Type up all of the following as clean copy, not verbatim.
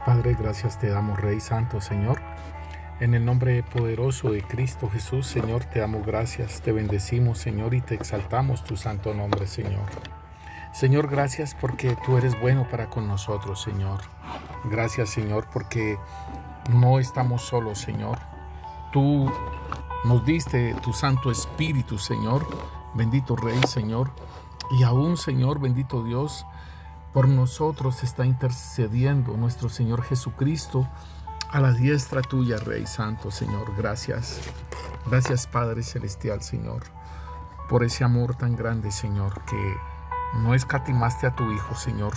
Padre, gracias te damos, Rey Santo, Señor. En el nombre poderoso de Cristo Jesús, Señor, te damos gracias, te bendecimos, Señor, y te exaltamos tu santo nombre, Señor. Señor, gracias porque tú eres bueno para con nosotros, Señor. Gracias, Señor, porque no estamos solos, Señor. Tú nos diste tu Santo Espíritu, Señor. Bendito Rey, Señor. Y aún, Señor, bendito Dios, por nosotros está intercediendo nuestro Señor Jesucristo a la diestra tuya, Rey Santo, Señor. Gracias. Gracias, Padre Celestial, Señor, por ese amor tan grande, Señor, que no escatimaste a tu Hijo, Señor,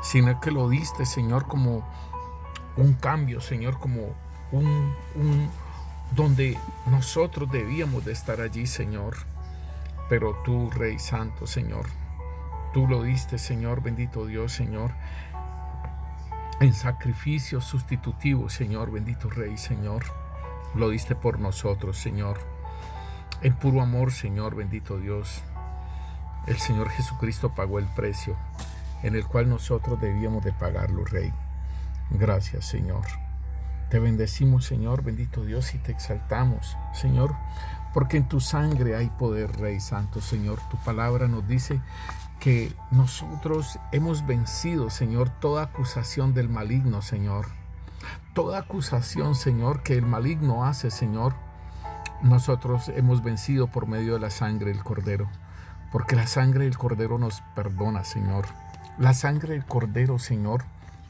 sino que lo diste, Señor, como un cambio, Señor, como un donde nosotros debíamos de estar allí, Señor. Pero tú, Rey Santo, Señor, tú lo diste, Señor, bendito Dios, Señor, en sacrificio sustitutivo, Señor, bendito Rey, Señor. Lo diste por nosotros, Señor, en puro amor, Señor, bendito Dios. El Señor Jesucristo pagó el precio en el cual nosotros debíamos de pagarlo, Rey. Gracias, Señor. Te bendecimos, Señor, bendito Dios, y te exaltamos, Señor, porque en tu sangre hay poder, Rey Santo, Señor. Tu palabra nos dice que nosotros hemos vencido, Señor, toda acusación del maligno, Señor. Toda acusación, Señor, que el maligno hace, Señor, nosotros hemos vencido por medio de la sangre del Cordero. Porque la sangre del Cordero nos perdona, Señor. La sangre del Cordero, Señor,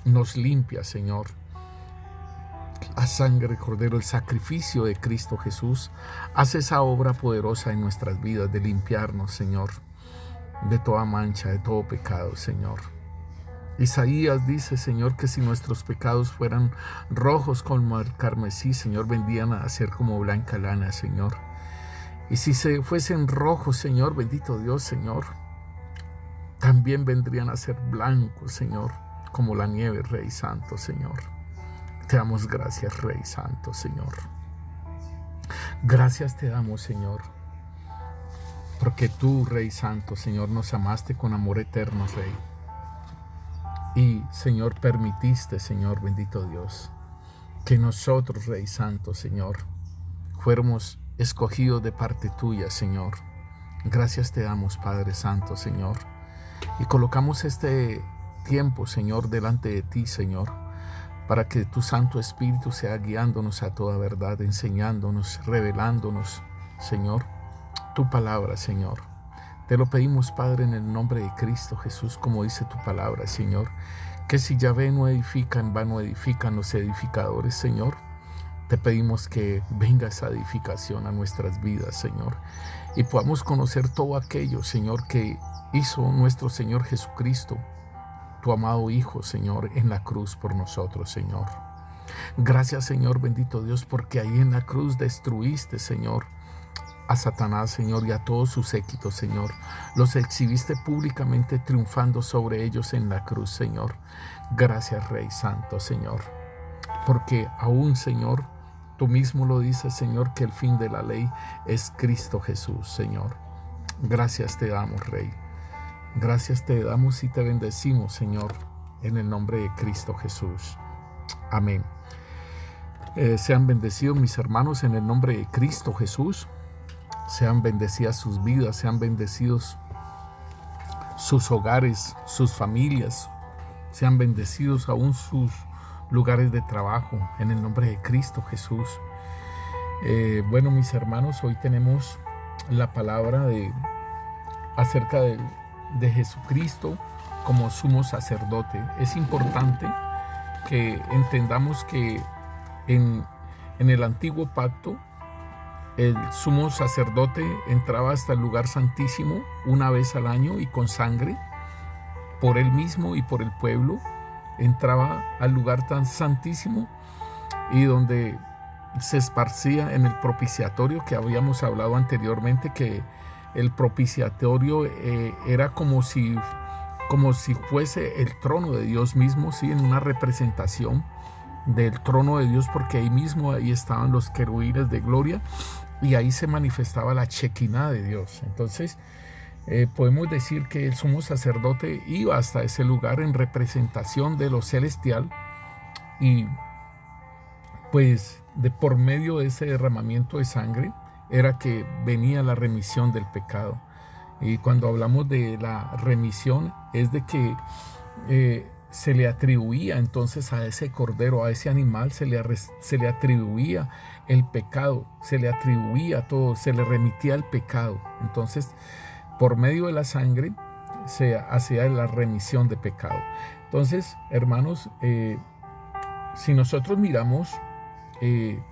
nos limpia, Señor. La sangre del Cordero, el sacrificio de Cristo Jesús, hace esa obra poderosa en nuestras vidas de limpiarnos, Señor, de toda mancha, de todo pecado, Señor. Isaías dice, Señor, que si nuestros pecados fueran rojos como el carmesí, Señor, vendrían a ser como blanca lana, Señor. Y si se fuesen rojos, Señor, bendito Dios, Señor, también vendrían a ser blancos, Señor, como la nieve, Rey Santo, Señor. Te damos gracias, Rey Santo, Señor. Gracias te damos, Señor, porque tú, Rey Santo, Señor, nos amaste con amor eterno, Rey. Y, Señor, permitiste, Señor, bendito Dios, que nosotros, Rey Santo, Señor, fuéramos escogidos de parte tuya, Señor. Gracias te damos, Padre Santo, Señor. Y colocamos este tiempo, Señor, delante de ti, Señor, para que tu Santo Espíritu sea guiándonos a toda verdad, enseñándonos, revelándonos, Señor, tu palabra, Señor. Te lo pedimos, Padre, en el nombre de Cristo Jesús, como dice tu palabra, Señor, que si Yahvé no edifica, en vano edifican los edificadores, Señor. Te pedimos que venga esa edificación a nuestras vidas, Señor, y podamos conocer todo aquello, Señor, que hizo nuestro Señor Jesucristo, tu amado Hijo, Señor, en la cruz por nosotros, Señor. Gracias, Señor, bendito Dios, porque ahí en la cruz destruiste, Señor, a Satanás, Señor, y a todos sus séquitos, Señor. Los exhibiste públicamente triunfando sobre ellos en la cruz, Señor. Gracias, Rey Santo, Señor, porque aún, Señor, tú mismo lo dices, Señor, que el fin de la ley es Cristo Jesús, Señor. Gracias te damos, Rey. Gracias te damos y te bendecimos, Señor, en el nombre de Cristo Jesús. Amén. Sean bendecidos mis hermanos en el nombre de Cristo Jesús. Sean bendecidas sus vidas, sean bendecidos sus hogares, sus familias. Sean bendecidos aún sus lugares de trabajo, en el nombre de Cristo Jesús. Bueno, mis hermanos, hoy tenemos la palabra acerca de Jesucristo como sumo sacerdote. Es importante que entendamos que en el antiguo pacto el sumo sacerdote entraba hasta el lugar santísimo una vez al año y con sangre, por él mismo y por el pueblo, entraba al lugar tan santísimo y donde se esparcía en el propiciatorio, que habíamos hablado anteriormente, que el propiciatorio era como si fuese el trono de Dios mismo, ¿sí? En una representación del trono de Dios, porque ahí estaban los querubines de gloria y ahí se manifestaba la Shekinah de Dios. Entonces podemos decir que el sumo sacerdote iba hasta ese lugar en representación de lo celestial Y pues por medio de ese derramamiento de sangre era que venía la remisión del pecado. Y cuando hablamos de la remisión es de que se le atribuía entonces a ese cordero, a ese animal, se le atribuía el pecado, se le atribuía todo, se le remitía el pecado. Entonces, por medio de la sangre se hacía la remisión de pecado. Entonces, hermanos, si nosotros miramos en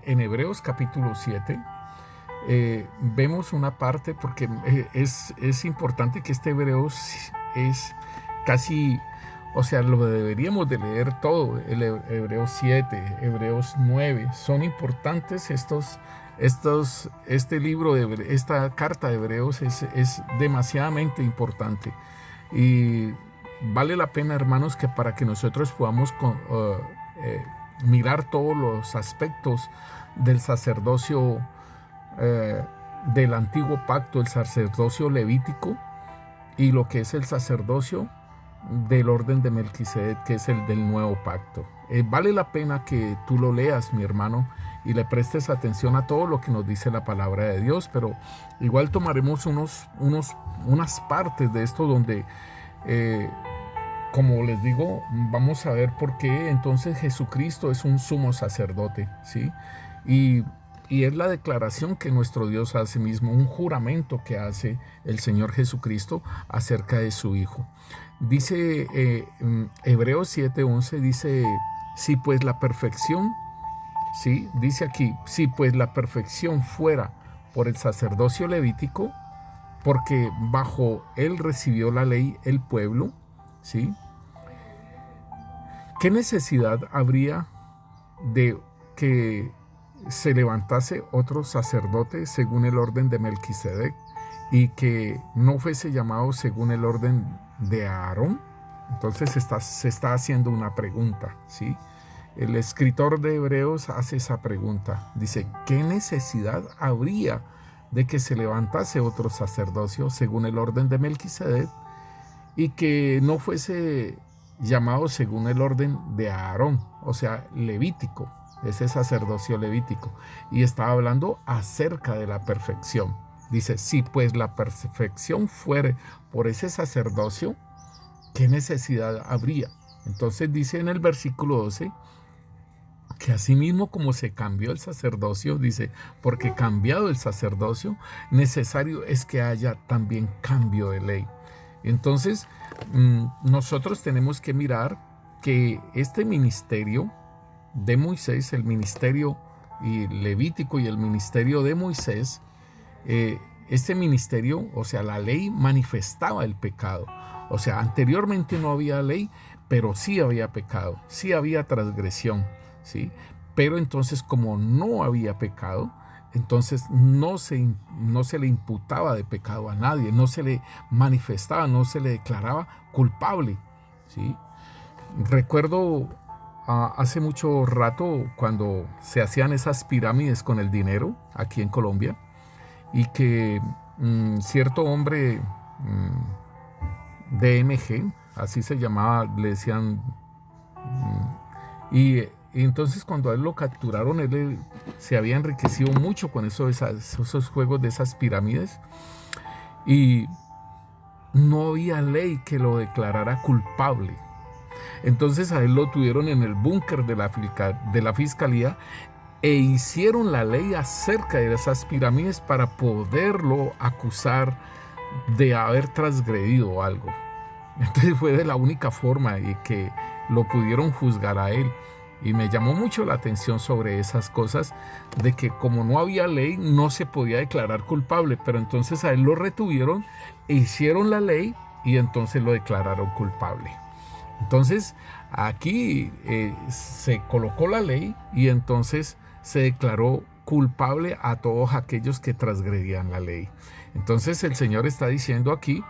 Hebreos capítulo 7, vemos una parte, porque es importante que este Hebreos es casi, o sea, lo deberíamos de leer todo, el Hebreos 7, Hebreos 9, son importantes este libro, esta carta de Hebreos es demasiadamente importante, y vale la pena, hermanos, que para que nosotros podamos mirar todos los aspectos del sacerdocio del antiguo pacto, el sacerdocio levítico, y lo que es el sacerdocio del orden de Melquisedec, que es el del nuevo pacto. Vale la pena que tú lo leas, mi hermano, y le prestes atención a todo lo que nos dice la palabra de Dios, pero igual tomaremos unas partes de esto donde como les digo, vamos a ver por qué entonces Jesucristo es un sumo sacerdote, ¿sí? Y es la declaración que nuestro Dios hace mismo, un juramento que hace el Señor Jesucristo acerca de su Hijo. Dice Hebreos 7:11, dice, si pues la perfección, ¿sí? Dice aquí, si pues la perfección fuera por el sacerdocio levítico, porque bajo él recibió la ley el pueblo, ¿sí? ¿Qué necesidad habría de que se levantase otro sacerdote según el orden de Melquisedec y que no fuese llamado según el orden de Aarón? Entonces se está haciendo una pregunta, ¿sí? El escritor de Hebreos hace esa pregunta. Dice, ¿qué necesidad habría de que se levantase otro sacerdocio según el orden de Melquisedec y que no fuese llamado según el orden de Aarón, o sea, levítico, ese sacerdocio levítico? Y estaba hablando acerca de la perfección. Dice, si pues la perfección fuere por ese sacerdocio, ¿qué necesidad habría? Entonces dice en el versículo 12, que asimismo como se cambió el sacerdocio, dice, porque cambiado el sacerdocio, necesario es que haya también cambio de ley. Entonces, nosotros tenemos que mirar que este ministerio de Moisés, el ministerio levítico y el ministerio de Moisés, este ministerio, o sea, la ley manifestaba el pecado. O sea, anteriormente no había ley, pero sí había pecado, sí había transgresión, ¿sí? Pero entonces, como no había pecado, entonces no se le imputaba de pecado a nadie, no se le manifestaba, no se le declaraba culpable, ¿sí? Recuerdo hace mucho rato cuando se hacían esas pirámides con el dinero aquí en Colombia, y que cierto hombre, DMG, así se llamaba, le decían, y entonces cuando a él lo capturaron, él se había enriquecido mucho con esos juegos de esas pirámides, y no había ley que lo declarara culpable. Entonces a él lo tuvieron en el búnker de la fiscalía e hicieron la ley acerca de esas pirámides para poderlo acusar de haber transgredido algo. Entonces fue de la única forma de que lo pudieron juzgar a él. Y me llamó mucho la atención sobre esas cosas, de que como no había ley, no se podía declarar culpable, pero entonces a él lo retuvieron e hicieron la ley y entonces lo declararon culpable. Entonces aquí se colocó la ley y entonces se declaró culpable a todos aquellos que transgredían la ley. Entonces el Señor está diciendo aquí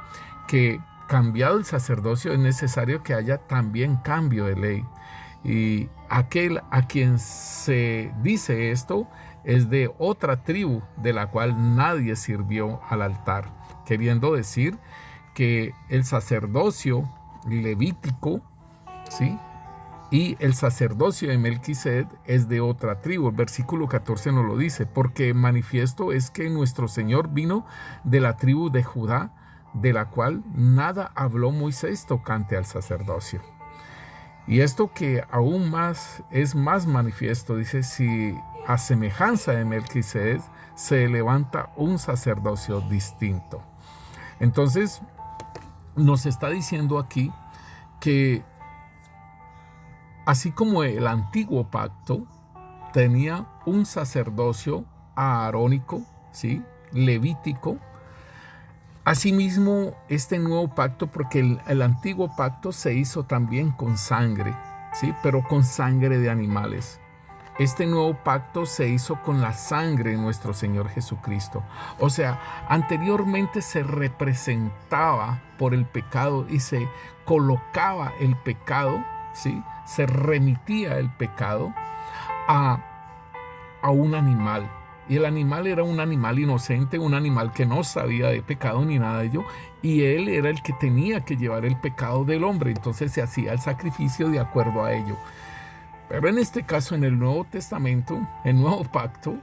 que cambiado el sacerdocio es necesario que haya también cambio de ley. Y aquel a quien se dice esto es de otra tribu de la cual nadie sirvió al altar, queriendo decir que el sacerdocio levítico, ¿sí? Y el sacerdocio de Melquisedec es de otra tribu. El versículo 14 nos lo dice, porque manifiesto es que nuestro Señor vino de la tribu de Judá, de la cual nada habló Moisés tocante al sacerdocio. Y esto que aún más es más manifiesto, dice, si a semejanza de Melquisedec se levanta un sacerdocio distinto. Entonces, nos está diciendo aquí que así como el antiguo pacto tenía un sacerdocio aarónico, ¿sí? Levítico, asimismo este nuevo pacto, porque el antiguo pacto se hizo también con sangre, ¿sí? Pero con sangre de animales. Este nuevo pacto se hizo con la sangre de nuestro Señor Jesucristo. O sea, anteriormente se representaba por el pecado y se colocaba el pecado, ¿sí? Se remitía el pecado a un animal. Y el animal era un animal inocente, un animal que no sabía de pecado ni nada de ello. Y él era el que tenía que llevar el pecado del hombre. Entonces se hacía el sacrificio de acuerdo a ello. Pero en este caso, en el Nuevo Testamento, el Nuevo Pacto,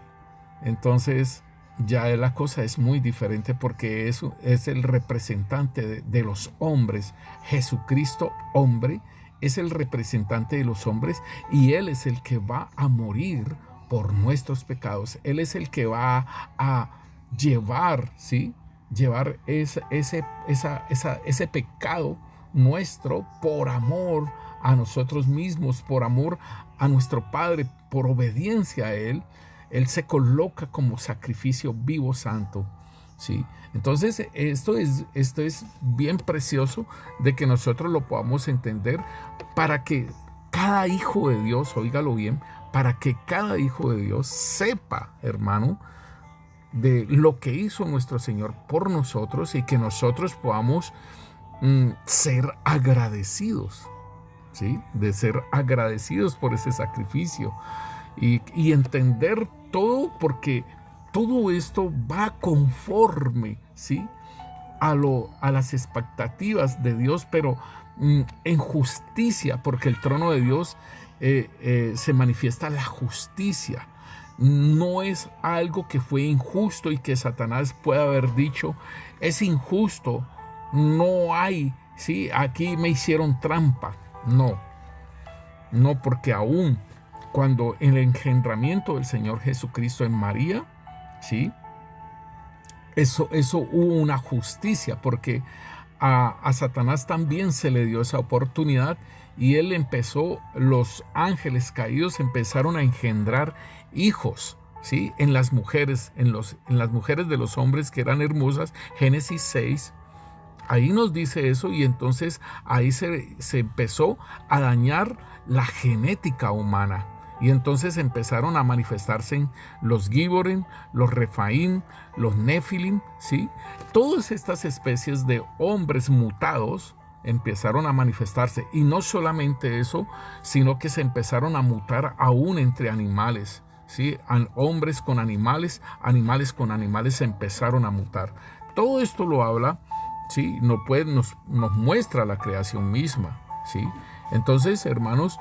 entonces ya la cosa es muy diferente, porque eso es el representante de los hombres. Jesucristo, hombre, es el representante de los hombres, y Él es el que va a morir por nuestros pecados. Él es el que va a llevar, ¿sí? Llevar ese pecado nuestro por amor a nosotros mismos, por amor a nuestro Padre, por obediencia a Él. Él se coloca como sacrificio vivo, santo, ¿sí? Entonces esto es bien precioso de que nosotros lo podamos entender, para que cada hijo de Dios, óigalo bien, para que cada hijo de Dios sepa, hermano, de lo que hizo nuestro Señor por nosotros, y que nosotros podamos ser agradecidos, ¿sí? De ser agradecidos por ese sacrificio y entender todo, porque todo esto va conforme, ¿sí? a las expectativas de Dios, pero en justicia, porque el trono de Dios se manifiesta la justicia. No es algo que fue injusto y que Satanás pueda haber dicho, es injusto, no hay, ¿sí? Aquí me hicieron trampa. No, porque aún cuando el engendramiento del Señor Jesucristo en María, ¿sí? Eso hubo una justicia, porque a Satanás también se le dio esa oportunidad, y los ángeles caídos empezaron a engendrar hijos, ¿sí? En las mujeres, en las mujeres de los hombres que eran hermosas. Génesis 6, ahí nos dice eso, y entonces ahí se empezó a dañar la genética humana. Y entonces empezaron a manifestarse los Giborim, los Refaim, los Nefilim, ¿sí? Todas estas especies de hombres mutados empezaron a manifestarse. Y no solamente eso, sino que se empezaron a mutar aún entre animales, ¿sí? Hombres con animales, animales con animales se empezaron a mutar. Todo esto lo habla, ¿sí? Nos muestra la creación misma, ¿sí? Entonces, hermanos,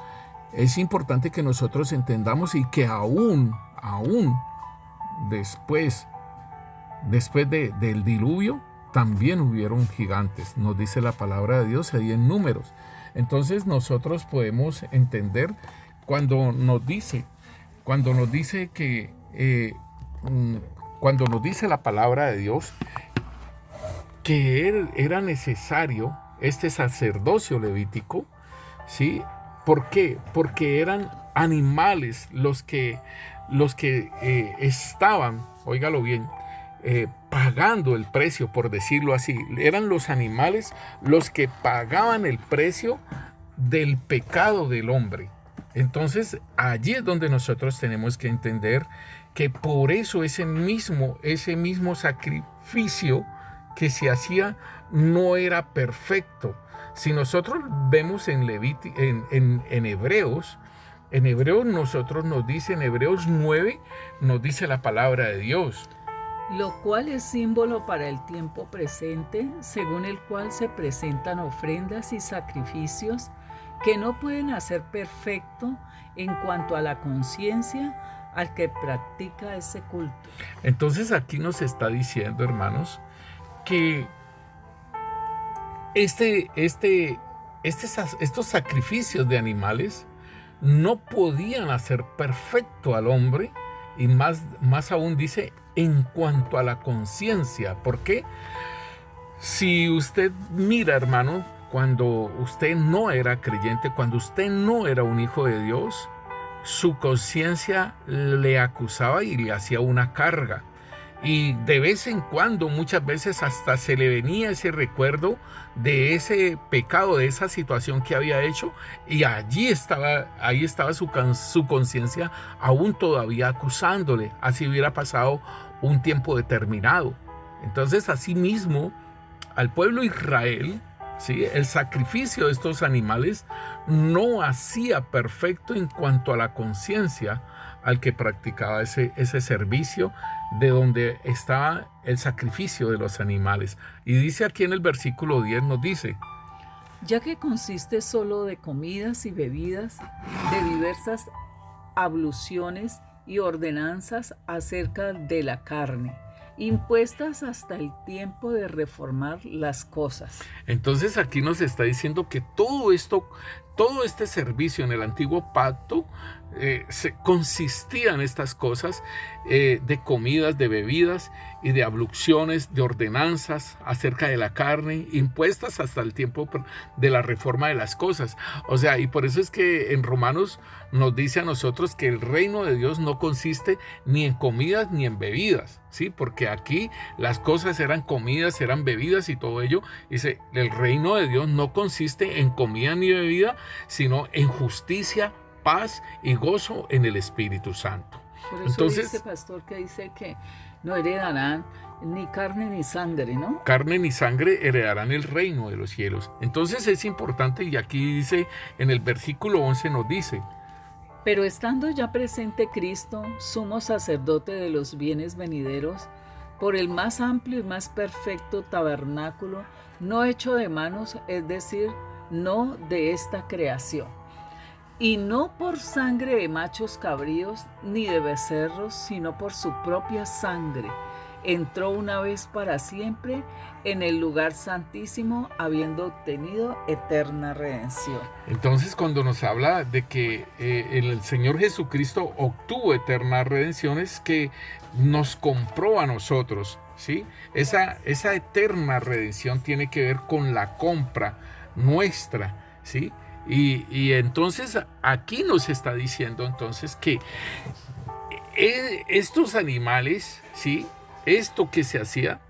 es importante que nosotros entendamos, y que aún después del diluvio también hubieron gigantes. Nos dice la palabra de Dios ahí en Números. Entonces nosotros podemos entender cuando nos dice la palabra de Dios que era necesario este sacerdocio levítico, ¿sí? ¿Por qué? Porque eran animales los que estaban, óigalo bien, pagando el precio, por decirlo así. Eran los animales los que pagaban el precio del pecado del hombre. Entonces allí es donde nosotros tenemos que entender que por eso ese mismo sacrificio que se hacía no era perfecto. Si nosotros vemos en Hebreos, nosotros nos dice, en Hebreos 9, nos dice la palabra de Dios. lo cual es símbolo para el tiempo presente, según el cual se presentan ofrendas y sacrificios que no pueden hacer perfecto en cuanto a la conciencia al que practica ese culto. Entonces aquí nos está diciendo, hermanos, que estos sacrificios de animales no podían hacer perfecto al hombre, y más aún dice en cuanto a la conciencia. Porque si usted mira, hermano, cuando usted no era creyente, cuando usted no era un hijo de Dios, su conciencia le acusaba y le hacía una carga. Y de vez en cuando, muchas veces hasta se le venía ese recuerdo de ese pecado, de esa situación que había hecho, y ahí estaba su conciencia aún todavía acusándole, así hubiera pasado un tiempo determinado. Entonces, asimismo, al pueblo Israel, ¿sí?, el sacrificio de estos animales no hacía perfecto en cuanto a la conciencia al que practicaba ese servicio, de donde estaba el sacrificio de los animales. Y dice aquí en el versículo 10, nos dice: ya que consiste solo de comidas y bebidas, de diversas abluciones y ordenanzas acerca de la carne, impuestas hasta el tiempo de reformar las cosas. Entonces aquí nos está diciendo que todo este servicio en el antiguo pacto consistía en estas cosas, de comidas, de bebidas y de abluciones, de ordenanzas acerca de la carne, impuestas hasta el tiempo de la reforma de las cosas. O sea, y por eso es que en Romanos nos dice a nosotros que el reino de Dios no consiste ni en comidas ni en bebidas, ¿sí? Porque aquí las cosas eran comidas, eran bebidas y todo ello. Dice, el reino de Dios no consiste en comida ni bebida, sino en justicia, paz y gozo en el Espíritu Santo. Por eso entonces, dice, pastor, que dice que no heredarán ni carne ni sangre, ¿no? Carne ni sangre heredarán el reino de los cielos. Entonces es importante, y aquí dice, en el versículo 11 nos dice: pero estando ya presente Cristo, sumo sacerdote de los bienes venideros, por el más amplio y más perfecto tabernáculo, no hecho de manos, es decir, no de esta creación, y no por sangre de machos cabríos ni de becerros, sino por su propia sangre, entró una vez para siempre en el lugar santísimo, habiendo obtenido eterna redención. Entonces, cuando nos habla de que el Señor Jesucristo obtuvo eterna redención, es que nos compró a nosotros, ¿sí? Esa eterna redención tiene que ver con la compra nuestra, ¿sí? Y entonces aquí nos está diciendo entonces que estos animales, ¿sí?, esto que se hacía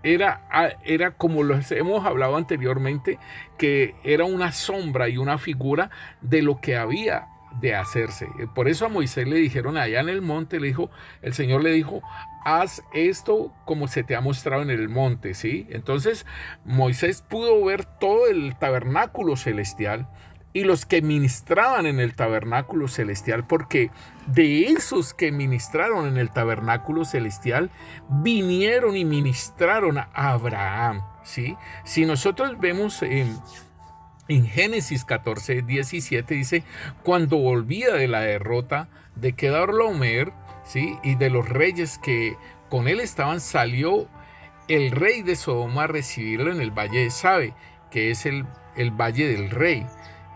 era como los hemos hablado anteriormente, que era una sombra y una figura de lo que había de hacerse. Por eso a Moisés le dijeron allá en el monte, el Señor le dijo: haz esto como se te ha mostrado en el monte, ¿sí? Entonces Moisés pudo ver todo el tabernáculo celestial y los que ministraban en el tabernáculo celestial, porque de esos que ministraron en el tabernáculo celestial vinieron y ministraron a Abraham, ¿sí? Si nosotros vemos en Génesis 14, 17, dice: cuando volvía de la derrota de Kedorlaomer, ¿sí?, y de los reyes que con él estaban, salió el rey de Sodoma a recibirlo en el valle de Sabe, que es el valle del rey.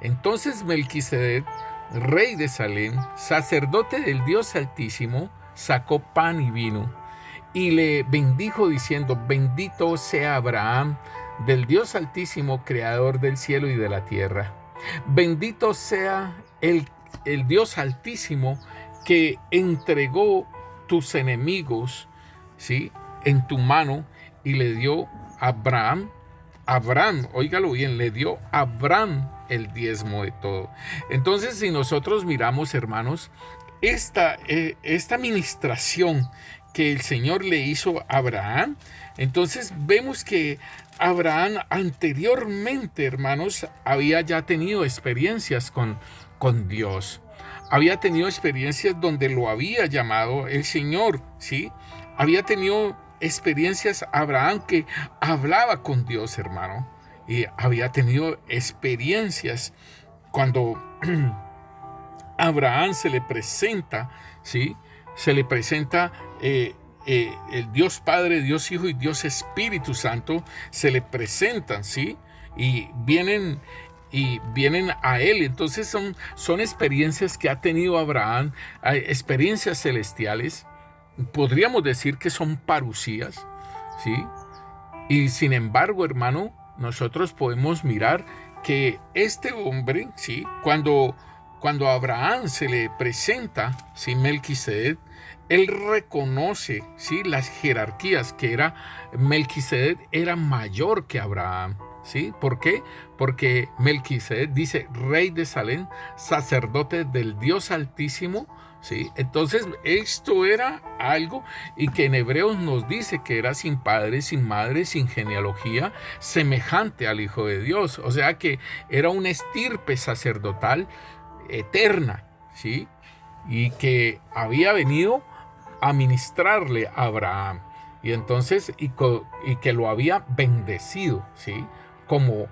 Entonces Melquisedec, rey de Salem, sacerdote del Dios Altísimo, sacó pan y vino y le bendijo diciendo: bendito sea Abraham del Dios Altísimo, creador del cielo y de la tierra. Bendito sea el Dios Altísimo que entregó tus enemigos, ¿sí?, en tu mano, y le dio a Abraham, óigalo bien, le dio a Abraham el diezmo de todo. Entonces, si nosotros miramos, hermanos, esta ministración que el Señor le hizo a Abraham, entonces vemos que Abraham anteriormente, hermanos, había ya tenido experiencias con Dios. Había tenido experiencias donde lo había llamado el Señor, ¿sí? Había tenido experiencias Abraham que hablaba con Dios, hermano. Y había tenido experiencias cuando Abraham se le presenta, ¿sí? Se le presenta el Dios Padre, Dios Hijo y Dios Espíritu Santo, se le presentan, ¿sí? Y vienen a él. Entonces son experiencias que ha tenido Abraham, experiencias celestiales. Podríamos decir que son parusías, ¿sí? Y sin embargo, hermano, nosotros podemos mirar que este hombre, ¿sí? Cuando a Abraham se le presenta, ¿sí? Melquisedec, él reconoce, ¿sí? Las jerarquías, que era Melquisedec era mayor que Abraham, ¿sí? ¿Por qué? Porque Melquisedec dice rey de Salem, sacerdote del Dios Altísimo, ¿sí? Entonces esto era algo, y que en Hebreos nos dice que era sin padre, sin madre, sin genealogía, semejante al Hijo de Dios. O sea que era una estirpe sacerdotal eterna, ¿sí? Y que había venido a ministrarle a Abraham, y entonces y que lo había bendecido, ¿sí? Como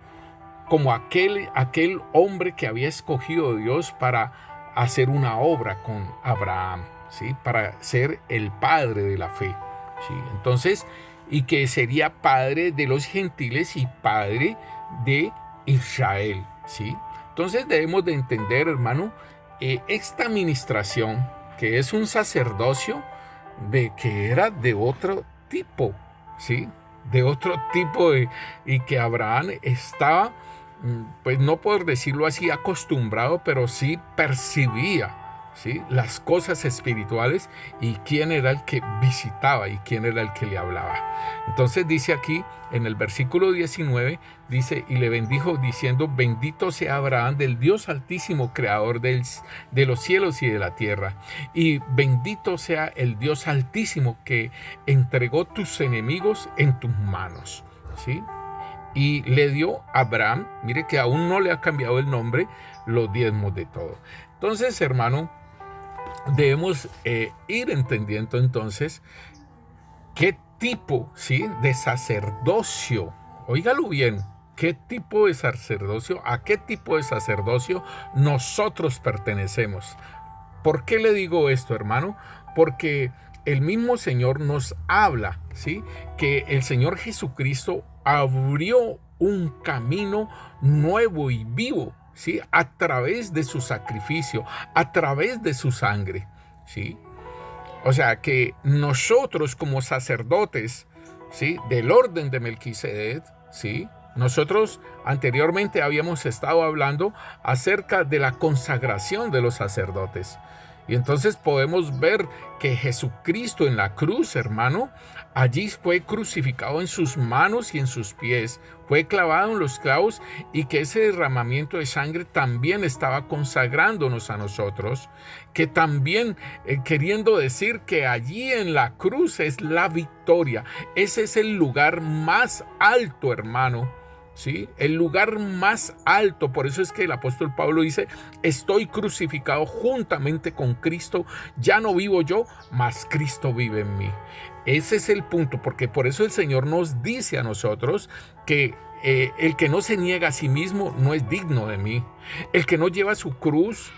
aquel hombre que había escogido Dios para hacer una obra con Abraham, ¿sí? Para ser el padre de la fe, ¿sí? Entonces, y que sería padre de los gentiles y padre de Israel, ¿sí? Entonces debemos de entender, hermano, esta administración, que es un sacerdocio que era de otro tipo, ¿sí? De otro tipo, y que Abraham estaba, pues no por decirlo así, acostumbrado, pero sí percibía, ¿sí? Las cosas espirituales, y quién era el que visitaba y quién era el que le hablaba. Entonces dice aquí en el versículo 19, dice, y le bendijo diciendo, bendito sea Abraham del Dios Altísimo, creador de los cielos y de la tierra, y bendito sea el Dios Altísimo que entregó tus enemigos en tus manos, ¿sí? Y le dio a Abraham, mire que aún no le ha cambiado el nombre, los diezmos de todo. Entonces, hermano, debemos ir entendiendo entonces qué tipo, ¿sí? de sacerdocio, óigalo bien, qué tipo de sacerdocio, a qué tipo de sacerdocio nosotros pertenecemos. ¿Por qué le digo esto, hermano? Porque el mismo Señor nos habla, ¿sí? Que el Señor Jesucristo abrió un camino nuevo y vivo, ¿sí? A través de su sacrificio, a través de su sangre, ¿sí? O sea que nosotros como sacerdotes, ¿sí? Del orden de Melquisedec, ¿sí? Nosotros anteriormente habíamos estado hablando acerca de la consagración de los sacerdotes. Y entonces podemos ver que Jesucristo en la cruz, hermano, allí fue crucificado en sus manos y en sus pies, fue clavado en los clavos, y que ese derramamiento de sangre también estaba consagrándonos a nosotros, que también queriendo decir que allí en la cruz es la victoria. Ese es el lugar más alto, hermano, ¿sí? El lugar más alto. Por eso es que el apóstol Pablo dice, estoy crucificado juntamente con Cristo, ya no vivo yo, mas Cristo vive en mí. Ese es el punto, porque por eso el Señor nos dice a nosotros que el que no se niega a sí mismo no es digno de mí. El que no lleva su cruz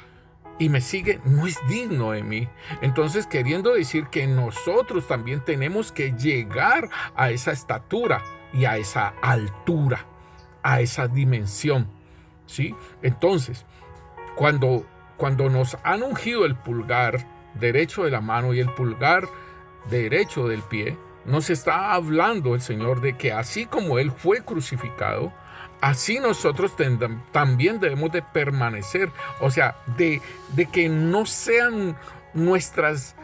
y me sigue no es digno de mí. Entonces, queriendo decir que nosotros también tenemos que llegar a esa estatura y a esa altura, a esa dimensión, ¿sí? Entonces, cuando nos han ungido el pulgar derecho de la mano y el pulgar derecho del pie, nos está hablando el Señor de que así como Él fue crucificado, así nosotros también debemos de permanecer. O sea, de que no sean nuestras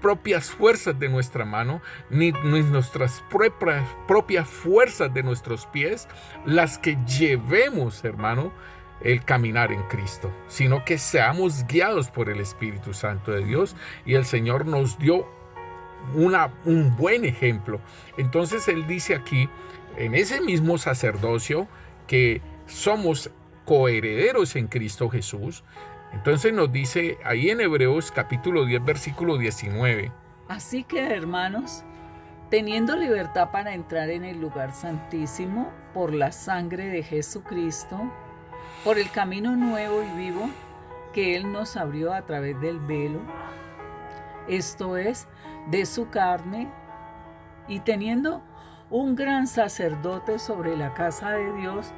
propias fuerzas de nuestra mano, ni nuestras propias fuerzas de nuestros pies, las que llevemos, hermano, el caminar en Cristo, sino que seamos guiados por el Espíritu Santo de Dios. Y el Señor nos dio un buen ejemplo. Entonces Él dice aquí, en ese mismo sacerdocio, que somos coherederos en Cristo Jesús. Entonces nos dice ahí en Hebreos capítulo 10, versículo 19. Así que, hermanos, teniendo libertad para entrar en el lugar santísimo por la sangre de Jesucristo, por el camino nuevo y vivo que Él nos abrió a través del velo, esto es, de su carne, y teniendo un gran sacerdote sobre la casa de Dios,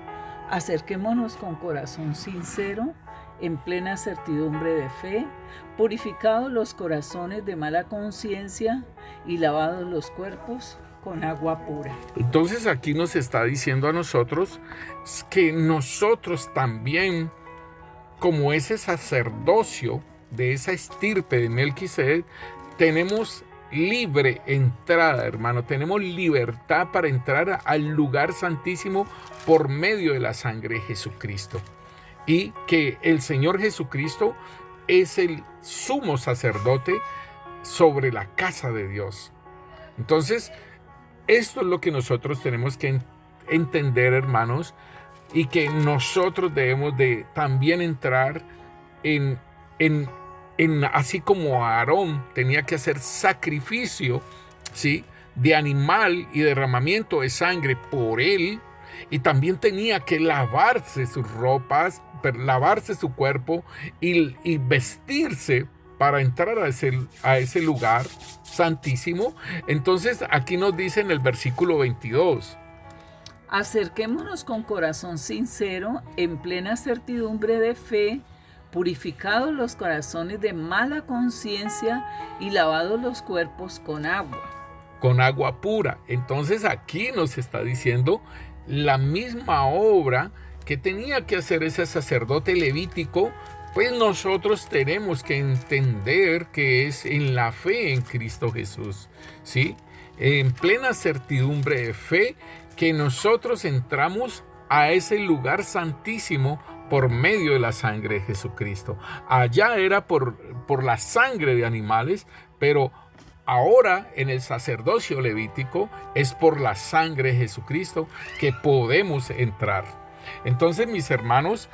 acerquémonos con corazón sincero, en plena certidumbre de fe, purificados los corazones de mala conciencia y lavados los cuerpos con agua pura. Entonces aquí nos está diciendo a nosotros que nosotros también, como ese sacerdocio de esa estirpe de Melquisedec, tenemos libre entrada, hermano. Tenemos libertad para entrar al lugar santísimo por medio de la sangre de Jesucristo. Y que el Señor Jesucristo es el sumo sacerdote sobre la casa de Dios. Entonces, esto es lo que nosotros tenemos que entender, hermanos, y que nosotros debemos de también entrar en así como Aarón tenía que hacer sacrificio, ¿sí?, de animal y derramamiento de sangre por él, y también tenía que lavarse sus ropas, lavarse su cuerpo y vestirse para entrar a ese lugar santísimo. Entonces aquí nos dice en el versículo 22: acerquémonos con corazón sincero, en plena certidumbre de fe, purificados los corazones de mala conciencia y lavados los cuerpos con agua pura. Entonces aquí nos está diciendo la misma obra que tenía que hacer ese sacerdote levítico, pues nosotros tenemos que entender que es en la fe en Cristo Jesús, ¿sí? En plena certidumbre de fe que nosotros entramos a ese lugar santísimo por medio de la sangre de Jesucristo. Allá era por la sangre de animales, pero ahora en el sacerdocio levítico es por la sangre de Jesucristo que podemos entrar. Entonces, mis hermanos,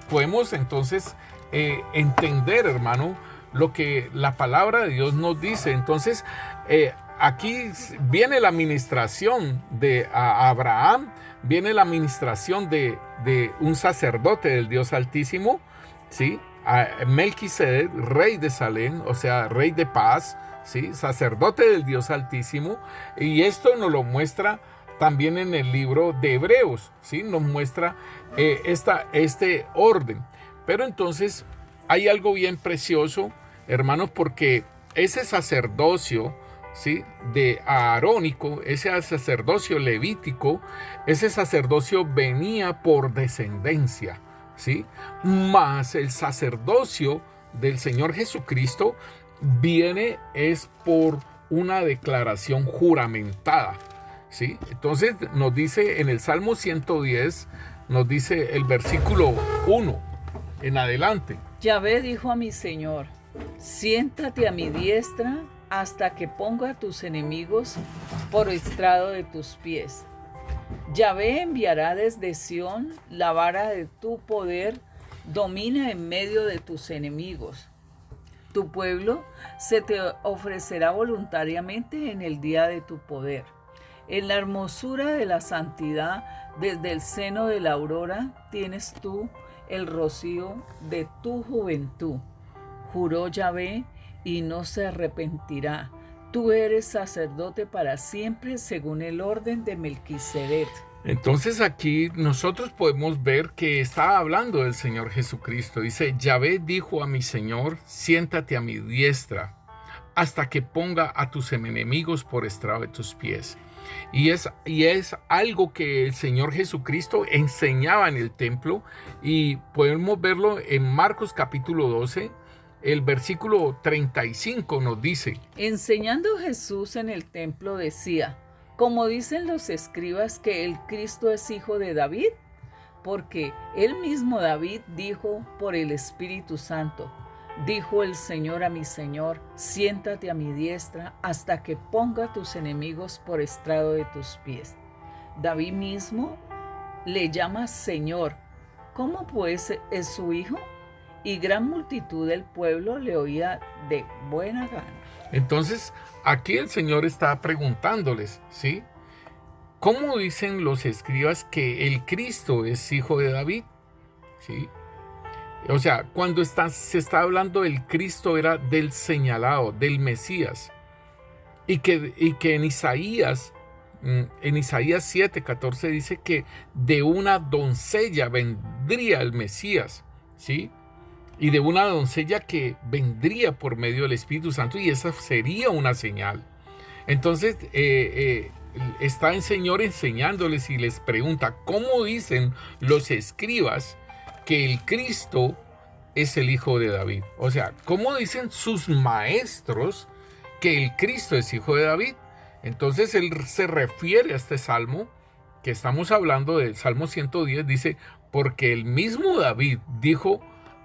podemos entonces entender, hermano, lo que la palabra de Dios nos dice. Entonces, aquí viene la administración de Abraham, viene la administración de un sacerdote del Dios Altísimo, ¿sí? Melquisedec, rey de Salem, o sea, rey de paz, ¿sí? Sacerdote del Dios Altísimo, y esto nos lo muestra también en el libro de Hebreos, ¿sí? Nos muestra este orden. Pero entonces hay algo bien precioso, hermanos, porque ese sacerdocio, ¿sí?, de aarónico, ese sacerdocio levítico, ese sacerdocio venía por descendencia, ¿sí? Más el sacerdocio del Señor Jesucristo viene es por una declaración juramentada, ¿sí? Entonces nos dice en el Salmo 110, nos dice el versículo 1 en adelante: Yahvé dijo a mi Señor: siéntate a mi diestra hasta que ponga a tus enemigos por estrado de tus pies. Yahvé enviará desde Sión la vara de tu poder, domina en medio de tus enemigos. Tu pueblo se te ofrecerá voluntariamente en el día de tu poder. En la hermosura de la santidad, desde el seno de la aurora, tienes tú el rocío de tu juventud. Juró Yahvé y no se arrepentirá. Tú eres sacerdote para siempre según el orden de Melquisedec. Entonces aquí nosotros podemos ver que está hablando del Señor Jesucristo. Dice: Yahvé dijo a mi Señor: siéntate a mi diestra hasta que ponga a tus enemigos por estrado de tus pies. Y es algo que el Señor Jesucristo enseñaba en el templo, y podemos verlo en Marcos capítulo 12, el versículo 35 nos dice: enseñando Jesús en el templo decía: como dicen los escribas que el Cristo es hijo de David, porque él mismo David dijo por el Espíritu Santo: dijo el Señor a mi Señor, siéntate a mi diestra hasta que ponga a tus enemigos por estrado de tus pies. David mismo le llama Señor. ¿Cómo pues es su hijo? y gran multitud del pueblo le oía de buena gana. Entonces, aquí el Señor está preguntándoles, ¿sí? ¿Cómo dicen los escribas que el Cristo es hijo de David? ¿Sí? O sea, cuando se está hablando del Cristo era del señalado, del Mesías. Y que en Isaías 7:14 dice que de una doncella vendría el Mesías, ¿sí? Y de una doncella que vendría por medio del Espíritu Santo, y esa sería una señal. Entonces, está el Señor enseñándoles y les pregunta, ¿cómo dicen los escribas que el Cristo es el hijo de David? O sea, ¿cómo dicen sus maestros que el Cristo es hijo de David? Entonces él se refiere a este salmo que estamos hablando, del Salmo 110, dice, porque el mismo David dijo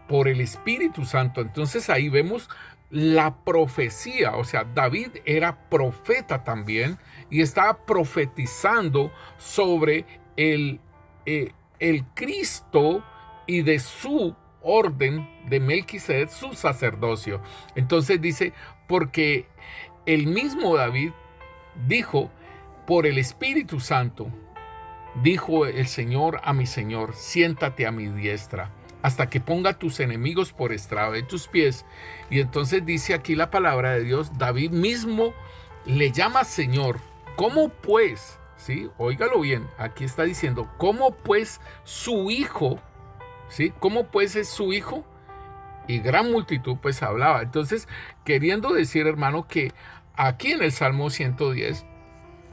por el Espíritu Santo. Entonces ahí vemos la profecía, o sea, David era profeta también y estaba profetizando sobre el Cristo y de su orden de Melquisedec, su sacerdocio. Entonces dice, porque el mismo David dijo, por el Espíritu Santo, dijo el Señor a mi Señor, siéntate a mi diestra, hasta que ponga tus enemigos por estrado de tus pies. Y entonces dice aquí la palabra de Dios, David mismo le llama Señor. ¿Cómo pues? ¿Sí? Óigalo bien, aquí está diciendo, ¿cómo pues su hijo? ¿Sí? ¿Cómo pues es su hijo? Y gran multitud pues hablaba. Entonces, queriendo decir, hermano, que aquí en el Salmo 110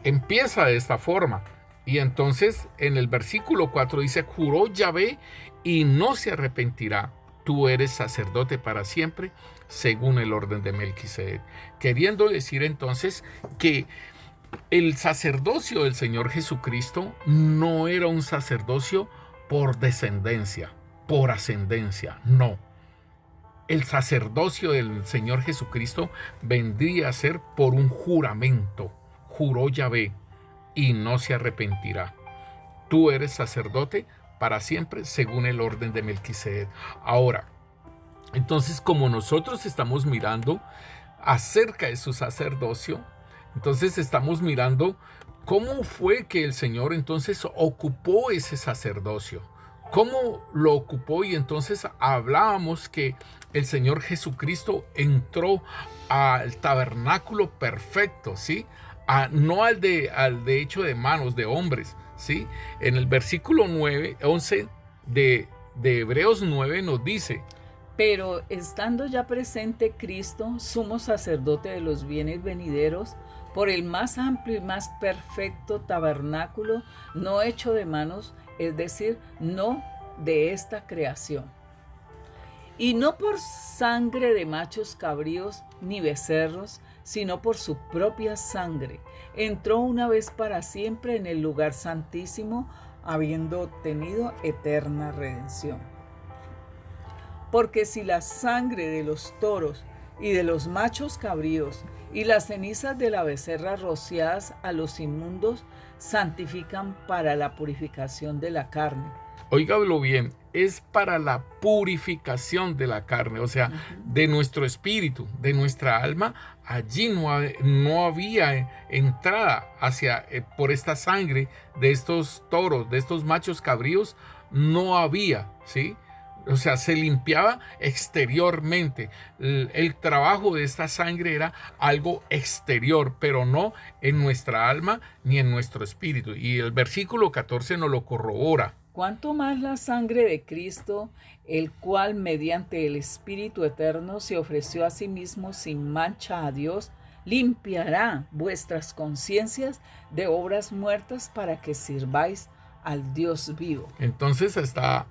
empieza de esta forma. Y entonces en el versículo 4 dice, juró Yahvé y no se arrepentirá. Tú eres sacerdote para siempre, según el orden de Melquisedec. Queriendo decir entonces que el sacerdocio del Señor Jesucristo no era un sacerdocio por descendencia, por ascendencia, no. El sacerdocio del Señor Jesucristo vendría a ser por un juramento. Juró Yahvé y no se arrepentirá. Tú eres sacerdote para siempre, según el orden de Melquisedec. Ahora, entonces, como nosotros estamos mirando acerca de su sacerdocio, entonces estamos mirando cómo fue que el Señor entonces ocupó ese sacerdocio. ¿Cómo lo ocupó? Y entonces hablábamos que el Señor Jesucristo entró al tabernáculo perfecto, ¿sí? No al de hecho de manos de hombres, ¿sí? En el versículo 11 de Hebreos 9 nos dice, pero estando ya presente Cristo, sumo sacerdote de los bienes venideros, por el más amplio y más perfecto tabernáculo, no hecho de manos, es decir, no de esta creación. Y no por sangre de machos cabríos ni becerros, sino por su propia sangre, entró una vez para siempre en el lugar santísimo, habiendo obtenido eterna redención. Porque si la sangre de los toros y de los machos cabríos y las cenizas de la becerra rociadas a los inmundos santifican para la purificación de la carne. Óigalo bien, es para la purificación de la carne, o sea, de nuestro espíritu, de nuestra alma. Allí no había entrada por esta sangre de estos toros, de estos machos cabríos, no había, ¿sí? O sea, se limpiaba exteriormente. El trabajo de esta sangre era algo exterior, pero no en nuestra alma ni en nuestro espíritu. Y el versículo 14 nos lo corrobora. Cuanto más la sangre de Cristo, el cual mediante el Espíritu Eterno se ofreció a sí mismo sin mancha a Dios, limpiará vuestras conciencias de obras muertas para que sirváis al Dios vivo. Entonces está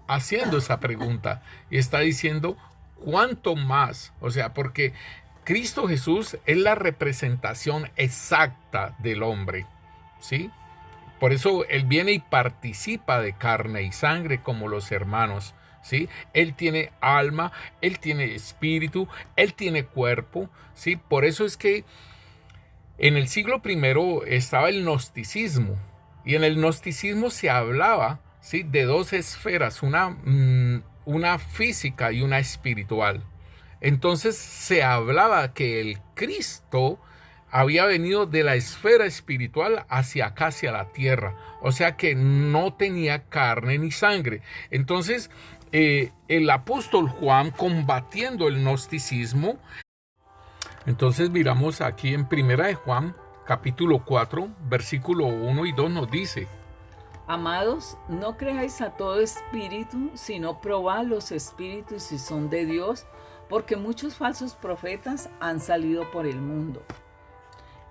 haciendo esa pregunta y está diciendo cuánto más, o sea, porque Cristo Jesús es la representación exacta del hombre, ¿sí? Por eso Él viene y participa de carne y sangre como los hermanos, ¿sí? Él tiene alma, Él tiene espíritu, Él tiene cuerpo, ¿sí? Por eso es que en el siglo I estaba el gnosticismo, y en el gnosticismo se hablaba, ¿sí?, de dos esferas, una una física y una espiritual. Entonces se hablaba que el Cristo había venido de la esfera espiritual hacia acá, hacia la tierra. O sea que no tenía carne ni sangre. Entonces el apóstol Juan, combatiendo el gnosticismo, entonces miramos aquí en Primera de Juan, capítulo 4, versículo 1 y 2 nos dice: Amados, no creáis a todo espíritu, sino probad los espíritus si son de Dios, porque muchos falsos profetas han salido por el mundo.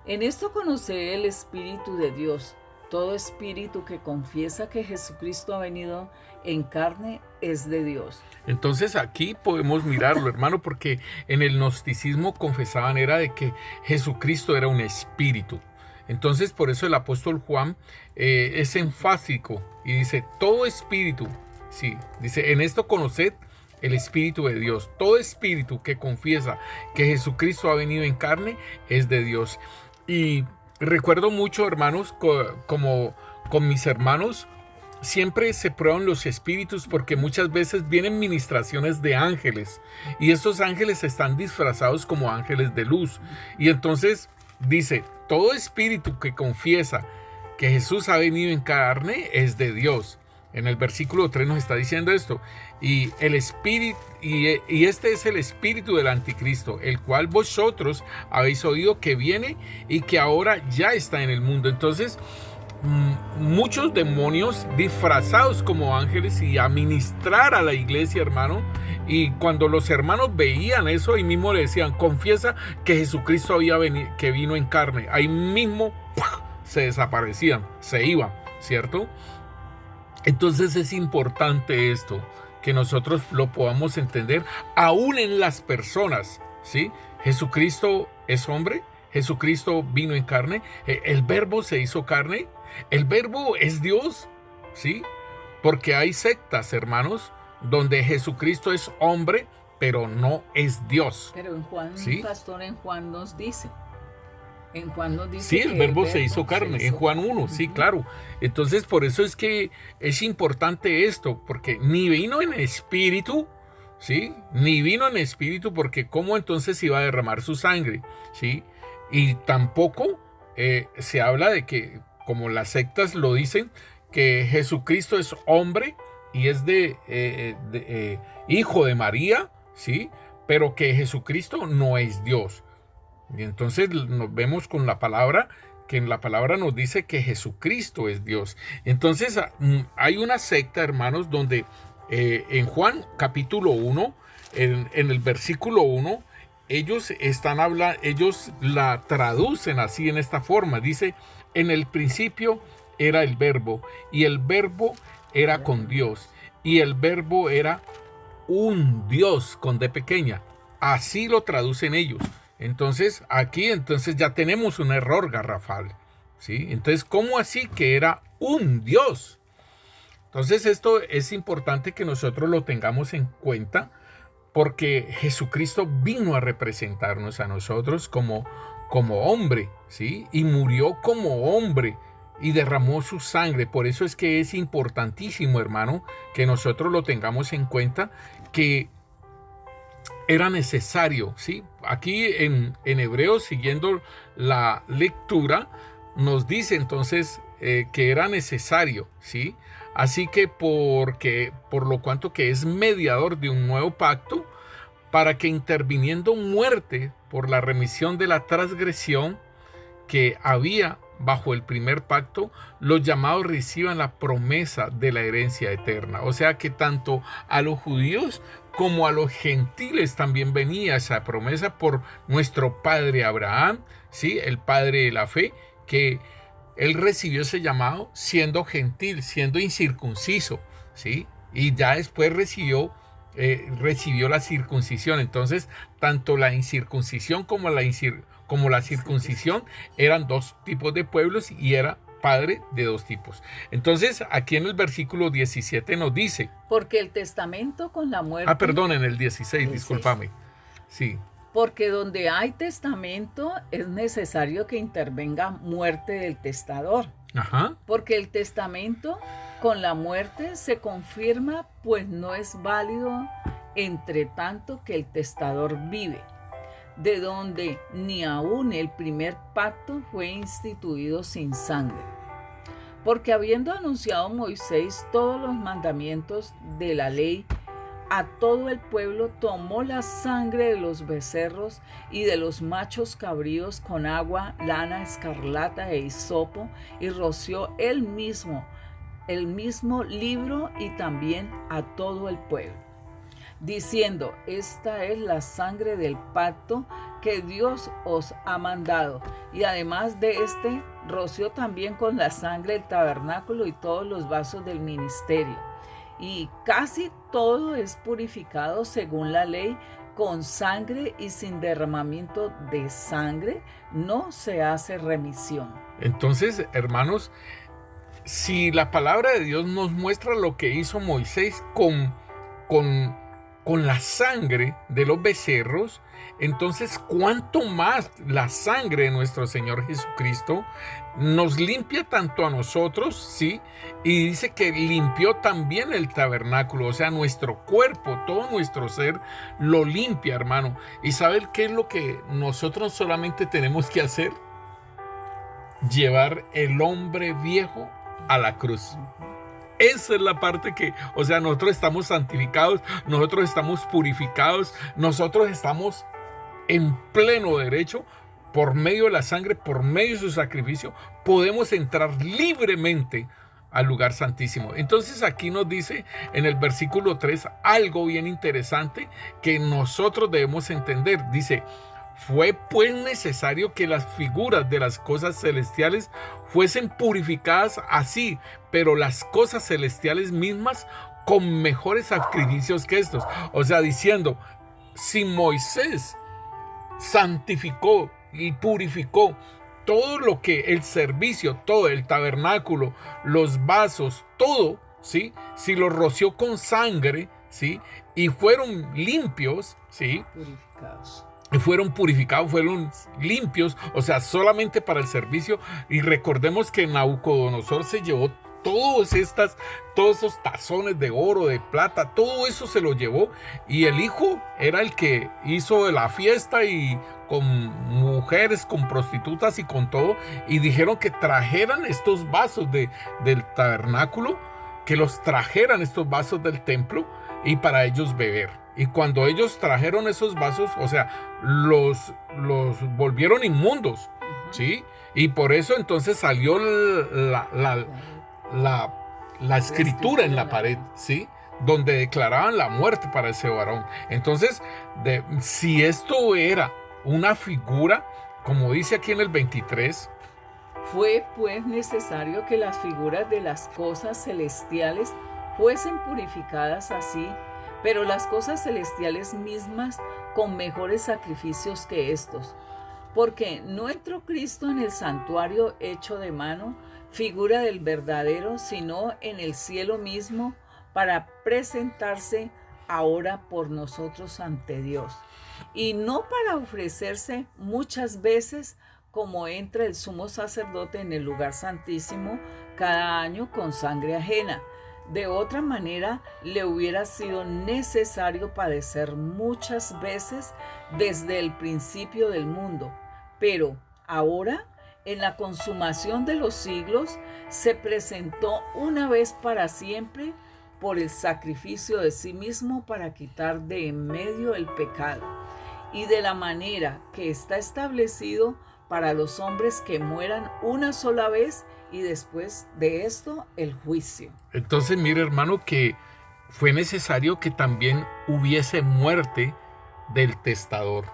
En esto conocé el Espíritu de Dios. Todo espíritu que confiesa que Jesucristo ha venido en carne es de Dios. Entonces aquí podemos mirarlo, hermano, porque en el gnosticismo confesaban era de que Jesucristo era un espíritu. Entonces por eso el apóstol Juan es enfático y dice: todo espíritu, sí, dice, en esto conoced el Espíritu de Dios. Todo espíritu que confiesa que Jesucristo ha venido en carne es de Dios. Y recuerdo mucho, hermanos, como con mis hermanos, siempre se prueban los espíritus porque muchas veces vienen ministraciones de ángeles y estos ángeles están disfrazados como ángeles de luz. Y entonces dice: todo espíritu que confiesa que Jesús ha venido en carne es de Dios. En el versículo 3 nos está diciendo esto: y el espíritu, y este es el espíritu del anticristo, el cual vosotros habéis oído que viene y que ahora ya está en el mundo. Entonces muchos demonios disfrazados como ángeles y a ministrar a la iglesia, hermano. Y cuando los hermanos veían eso, ahí mismo le decían: confiesa que Jesucristo había venido, que vino en carne. Ahí mismo se desaparecían, se iban, ¿cierto? Entonces es importante esto, que nosotros lo podamos entender aún en las personas, ¿sí? Jesucristo es hombre, Jesucristo vino en carne, el verbo se hizo carne, el verbo es Dios, ¿sí? Porque hay sectas, hermanos, donde Jesucristo es hombre, pero no es Dios. Pero en Juan, ¿sí? Pastor, en Juan nos dice... En Juan nos dice sí, el verbo se hizo carne, en Juan 1, sí, claro. Entonces, por eso es que es importante esto, porque ni vino en espíritu, ¿sí? Ni vino en espíritu, porque ¿cómo entonces iba a derramar su sangre? ¿Sí? Y tampoco se habla de que, como las sectas lo dicen, que Jesucristo es hombre y es hijo de María, ¿sí? Pero que Jesucristo no es Dios. Y entonces nos vemos con la palabra, que en la palabra nos dice que Jesucristo es Dios. Entonces hay una secta, hermanos, donde en Juan capítulo 1, en el versículo 1, ellos la traducen así en esta forma. Dice: en el principio era el verbo, y el verbo era con Dios, y el verbo era un Dios con D pequeña. Así lo traducen ellos. Entonces, aquí ya tenemos un error garrafal, ¿sí? Entonces, ¿cómo así que era un Dios? Entonces, esto es importante que nosotros lo tengamos en cuenta, porque Jesucristo vino a representarnos a nosotros como hombre, ¿sí? Y murió como hombre y derramó su sangre. Por eso es que es importantísimo, hermano, que nosotros lo tengamos en cuenta, que era necesario, ¿sí? Aquí en Hebreos, siguiendo la lectura, nos dice entonces que era necesario, ¿sí? Así que por lo cuanto que es mediador de un nuevo pacto, para que interviniendo muerte por la remisión de la transgresión que había bajo el primer pacto, los llamados reciban la promesa de la herencia eterna. O sea que tanto a los judíos como a los gentiles también venía esa promesa por nuestro padre Abraham, ¿sí? El padre de la fe, que él recibió ese llamado siendo gentil, siendo incircunciso, ¿sí? Y ya después recibió la circuncisión. Entonces, tanto la incircuncisión como la circuncisión eran dos tipos de pueblos y era padre de dos tipos. Entonces, aquí en el versículo 17 nos dice... Porque el testamento con la muerte... perdón, en el 16, discúlpame. Sí. Porque donde hay testamento es necesario que intervenga muerte del testador. Ajá. Porque el testamento Con la muerte se confirma, pues no es válido entre tanto que el testador vive, de donde ni aun el primer pacto fue instituido sin sangre. Porque habiendo anunciado Moisés todos los mandamientos de la ley a todo el pueblo, tomó la sangre de los becerros y de los machos cabríos con agua, lana, escarlata e hisopo, y roció el mismo libro y también a todo el pueblo, diciendo: esta es la sangre del pacto que Dios os ha mandado. Y además de este, roció también con la sangre el tabernáculo y todos los vasos del ministerio. Y casi todo es purificado según la ley con sangre, y sin derramamiento de sangre no se hace remisión. Entonces, hermanos, si la palabra de Dios nos muestra lo que hizo Moisés con la sangre de los becerros, entonces cuánto más la sangre de nuestro Señor Jesucristo nos limpia tanto a nosotros, ¿sí? Y dice que limpió también el tabernáculo, o sea, nuestro cuerpo, todo nuestro ser lo limpia, hermano. ¿Y saben qué es lo que nosotros solamente tenemos que hacer? Llevar el hombre viejo a la cruz. Esa es la parte que, o sea, nosotros estamos santificados, nosotros estamos purificados, nosotros estamos en pleno derecho por medio de la sangre, por medio de su sacrificio, podemos entrar libremente al lugar santísimo. Entonces aquí nos dice en el versículo 3 algo bien interesante que nosotros debemos entender. Dice: fue pues necesario que las figuras de las cosas celestiales fuesen purificadas así, pero las cosas celestiales mismas con mejores sacrificios que estos. O sea, diciendo, si Moisés santificó y purificó todo lo que el servicio, todo el tabernáculo, los vasos, todo, ¿sí? Si lo roció con sangre, ¿sí? Y fueron limpios, ¿sí? Fueron purificados, fueron limpios, o sea, solamente para el servicio. Y recordemos que Nabucodonosor se llevó todos esos tazones de oro, de plata, todo eso se lo llevó, y el hijo era el que hizo la fiesta, y con mujeres, con prostitutas y con todo, y dijeron que trajeran estos vasos del tabernáculo, que los trajeran estos vasos del templo y para ellos beber. Y cuando ellos trajeron esos vasos, o sea, los volvieron inmundos, ¿sí? Y por eso entonces salió la escritura en la pared, ¿sí? Donde declaraban la muerte para ese varón. Entonces, si esto era una figura, como dice aquí en el 23, fue pues necesario que las figuras de las cosas celestiales fuesen purificadas así, pero las cosas celestiales mismas con mejores sacrificios que estos. Porque no entró Cristo en el santuario hecho de mano, figura del verdadero, sino en el cielo mismo, para presentarse ahora por nosotros ante Dios. Y no para ofrecerse muchas veces, como entra el sumo sacerdote en el lugar santísimo cada año con sangre ajena. De otra manera, le hubiera sido necesario padecer muchas veces desde el principio del mundo. Pero ahora, en la consumación de los siglos, se presentó una vez para siempre por el sacrificio de sí mismo para quitar de en medio el pecado. Y de la manera que está establecido para los hombres que mueran una sola vez, y después de esto el juicio. Entonces, mire, hermano, que fue necesario que también hubiese muerte del testador.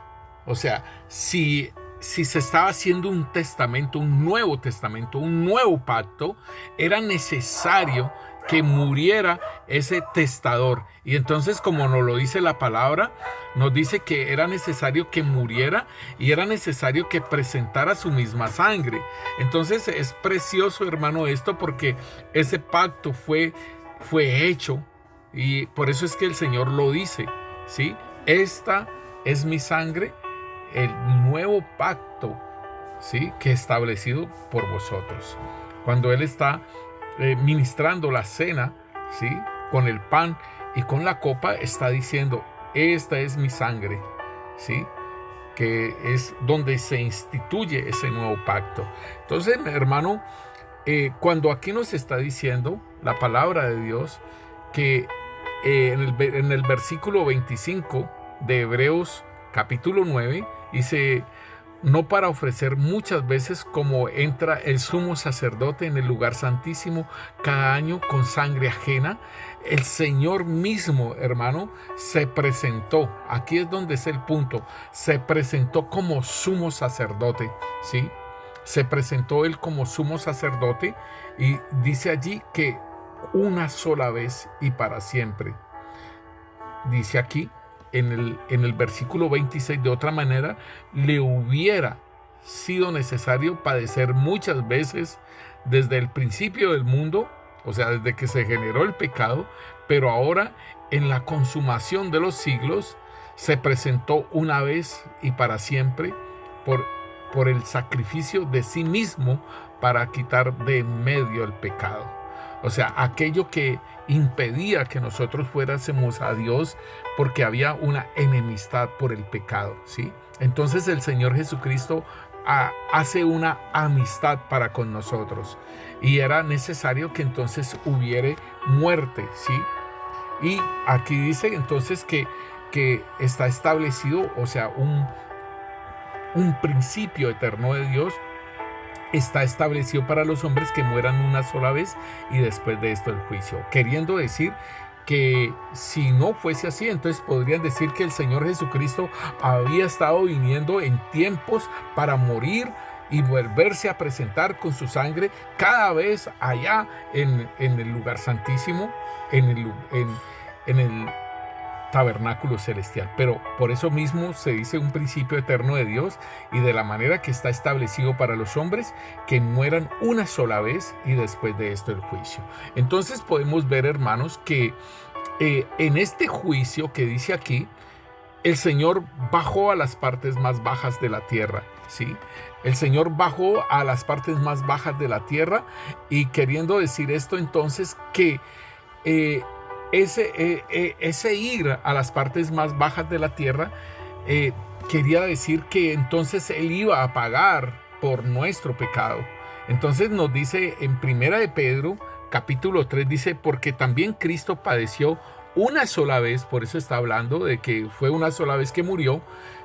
O sea, si se estaba haciendo un testamento, un nuevo testamento, un nuevo pacto, era necesario que muriera ese testador. Y entonces, como nos lo dice la palabra, nos dice que era necesario que muriera y era necesario que presentara su misma sangre. Entonces es precioso, hermano, esto, porque ese pacto fue hecho, y por eso es que el Señor lo dice, ¿sí? Esta es mi sangre, el nuevo pacto, ¿sí? Que he establecido por vosotros. Cuando Él está ministrando la cena, ¿sí?, con el pan y con la copa, está diciendo: esta es mi sangre, ¿sí?, que es donde se instituye ese nuevo pacto. Entonces, hermano, cuando aquí nos está diciendo la palabra de Dios que en el versículo 25 de Hebreos capítulo 9 dice: no para ofrecer muchas veces como entra el sumo sacerdote en el lugar santísimo cada año con sangre ajena. El Señor mismo, hermano, se presentó. Aquí es donde es el punto. Se presentó como sumo sacerdote, ¿sí? Se presentó él como sumo sacerdote y dice allí que una sola vez y para siempre. Dice aquí en el versículo 26, de otra manera, le hubiera sido necesario padecer muchas veces desde el principio del mundo, o sea, desde que se generó el pecado, pero ahora en la consumación de los siglos se presentó una vez y para siempre por el sacrificio de sí mismo para quitar de en medio el pecado. O sea, aquello que impedía que nosotros fuéramos a Dios, porque había una enemistad por el pecado, ¿sí? Entonces el Señor Jesucristo hace una amistad para con nosotros, y era necesario que entonces hubiere muerte, ¿sí? Y aquí dice entonces que está establecido, o sea, un principio eterno de Dios está establecido para los hombres que mueran una sola vez y después de esto el juicio. Queriendo decir que si no fuese así, entonces podrían decir que el Señor Jesucristo había estado viniendo en tiempos para morir y volverse a presentar con su sangre cada vez allá en el lugar santísimo, en el tabernáculo celestial. Pero por eso mismo se dice un principio eterno de Dios, y de la manera que está establecido para los hombres que mueran una sola vez y después de esto el juicio. Entonces podemos ver, hermanos, que en este juicio que dice aquí, el Señor bajó a las partes más bajas de la tierra, ¿sí? El Señor bajó a las partes más bajas de la tierra, y queriendo decir esto entonces que ese ir a las partes más bajas de la tierra quería decir que entonces Él iba a pagar por nuestro pecado. Entonces nos dice en Primera de Pedro capítulo 3, dice: porque también Cristo padeció una sola vez, por eso está hablando de que fue una sola vez que murió,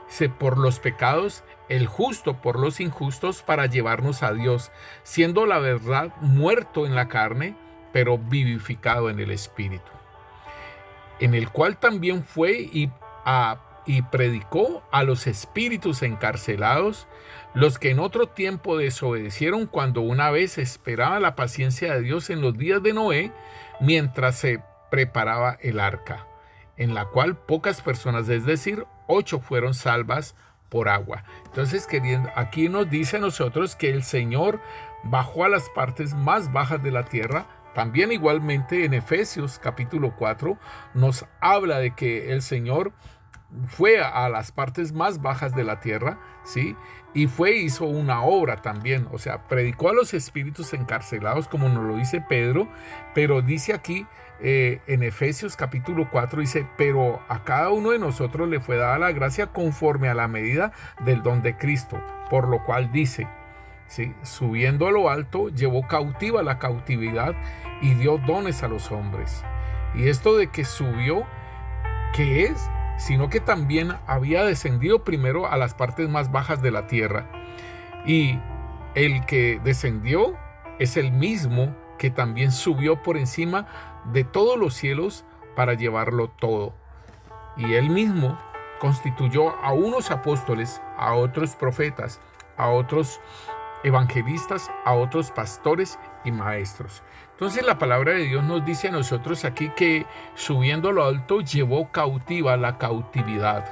dice, por los pecados, el justo por los injustos, para llevarnos a Dios, siendo la verdad muerto en la carne, pero vivificado en el Espíritu, en el cual también fue y predicó a los espíritus encarcelados, los que en otro tiempo desobedecieron, cuando una vez esperaba la paciencia de Dios en los días de Noé, mientras se preparaba el arca, en la cual pocas personas, es decir, 8, fueron salvas por agua. Entonces, aquí nos dice a nosotros que el Señor bajó a las partes más bajas de la tierra. También igualmente en Efesios capítulo 4 nos habla de que el Señor fue a las partes más bajas de la tierra, ¿sí? Y hizo una obra también, o sea, predicó a los espíritus encarcelados, como nos lo dice Pedro, pero dice aquí en Efesios capítulo 4, dice: pero a cada uno de nosotros le fue dada la gracia conforme a la medida del don de Cristo, por lo cual dice, ¿sí? Subiendo a lo alto, llevó cautiva la cautividad y dio dones a los hombres. Y esto de que subió, ¿qué es? Sino que también había descendido primero a las partes más bajas de la tierra. Y el que descendió es el mismo que también subió por encima de todos los cielos para llevarlo todo. Y él mismo constituyó a unos apóstoles, a otros profetas, a otros evangelistas, a otros pastores y maestros. Entonces la palabra de Dios nos dice a nosotros aquí que subiendo a lo alto llevó cautiva la cautividad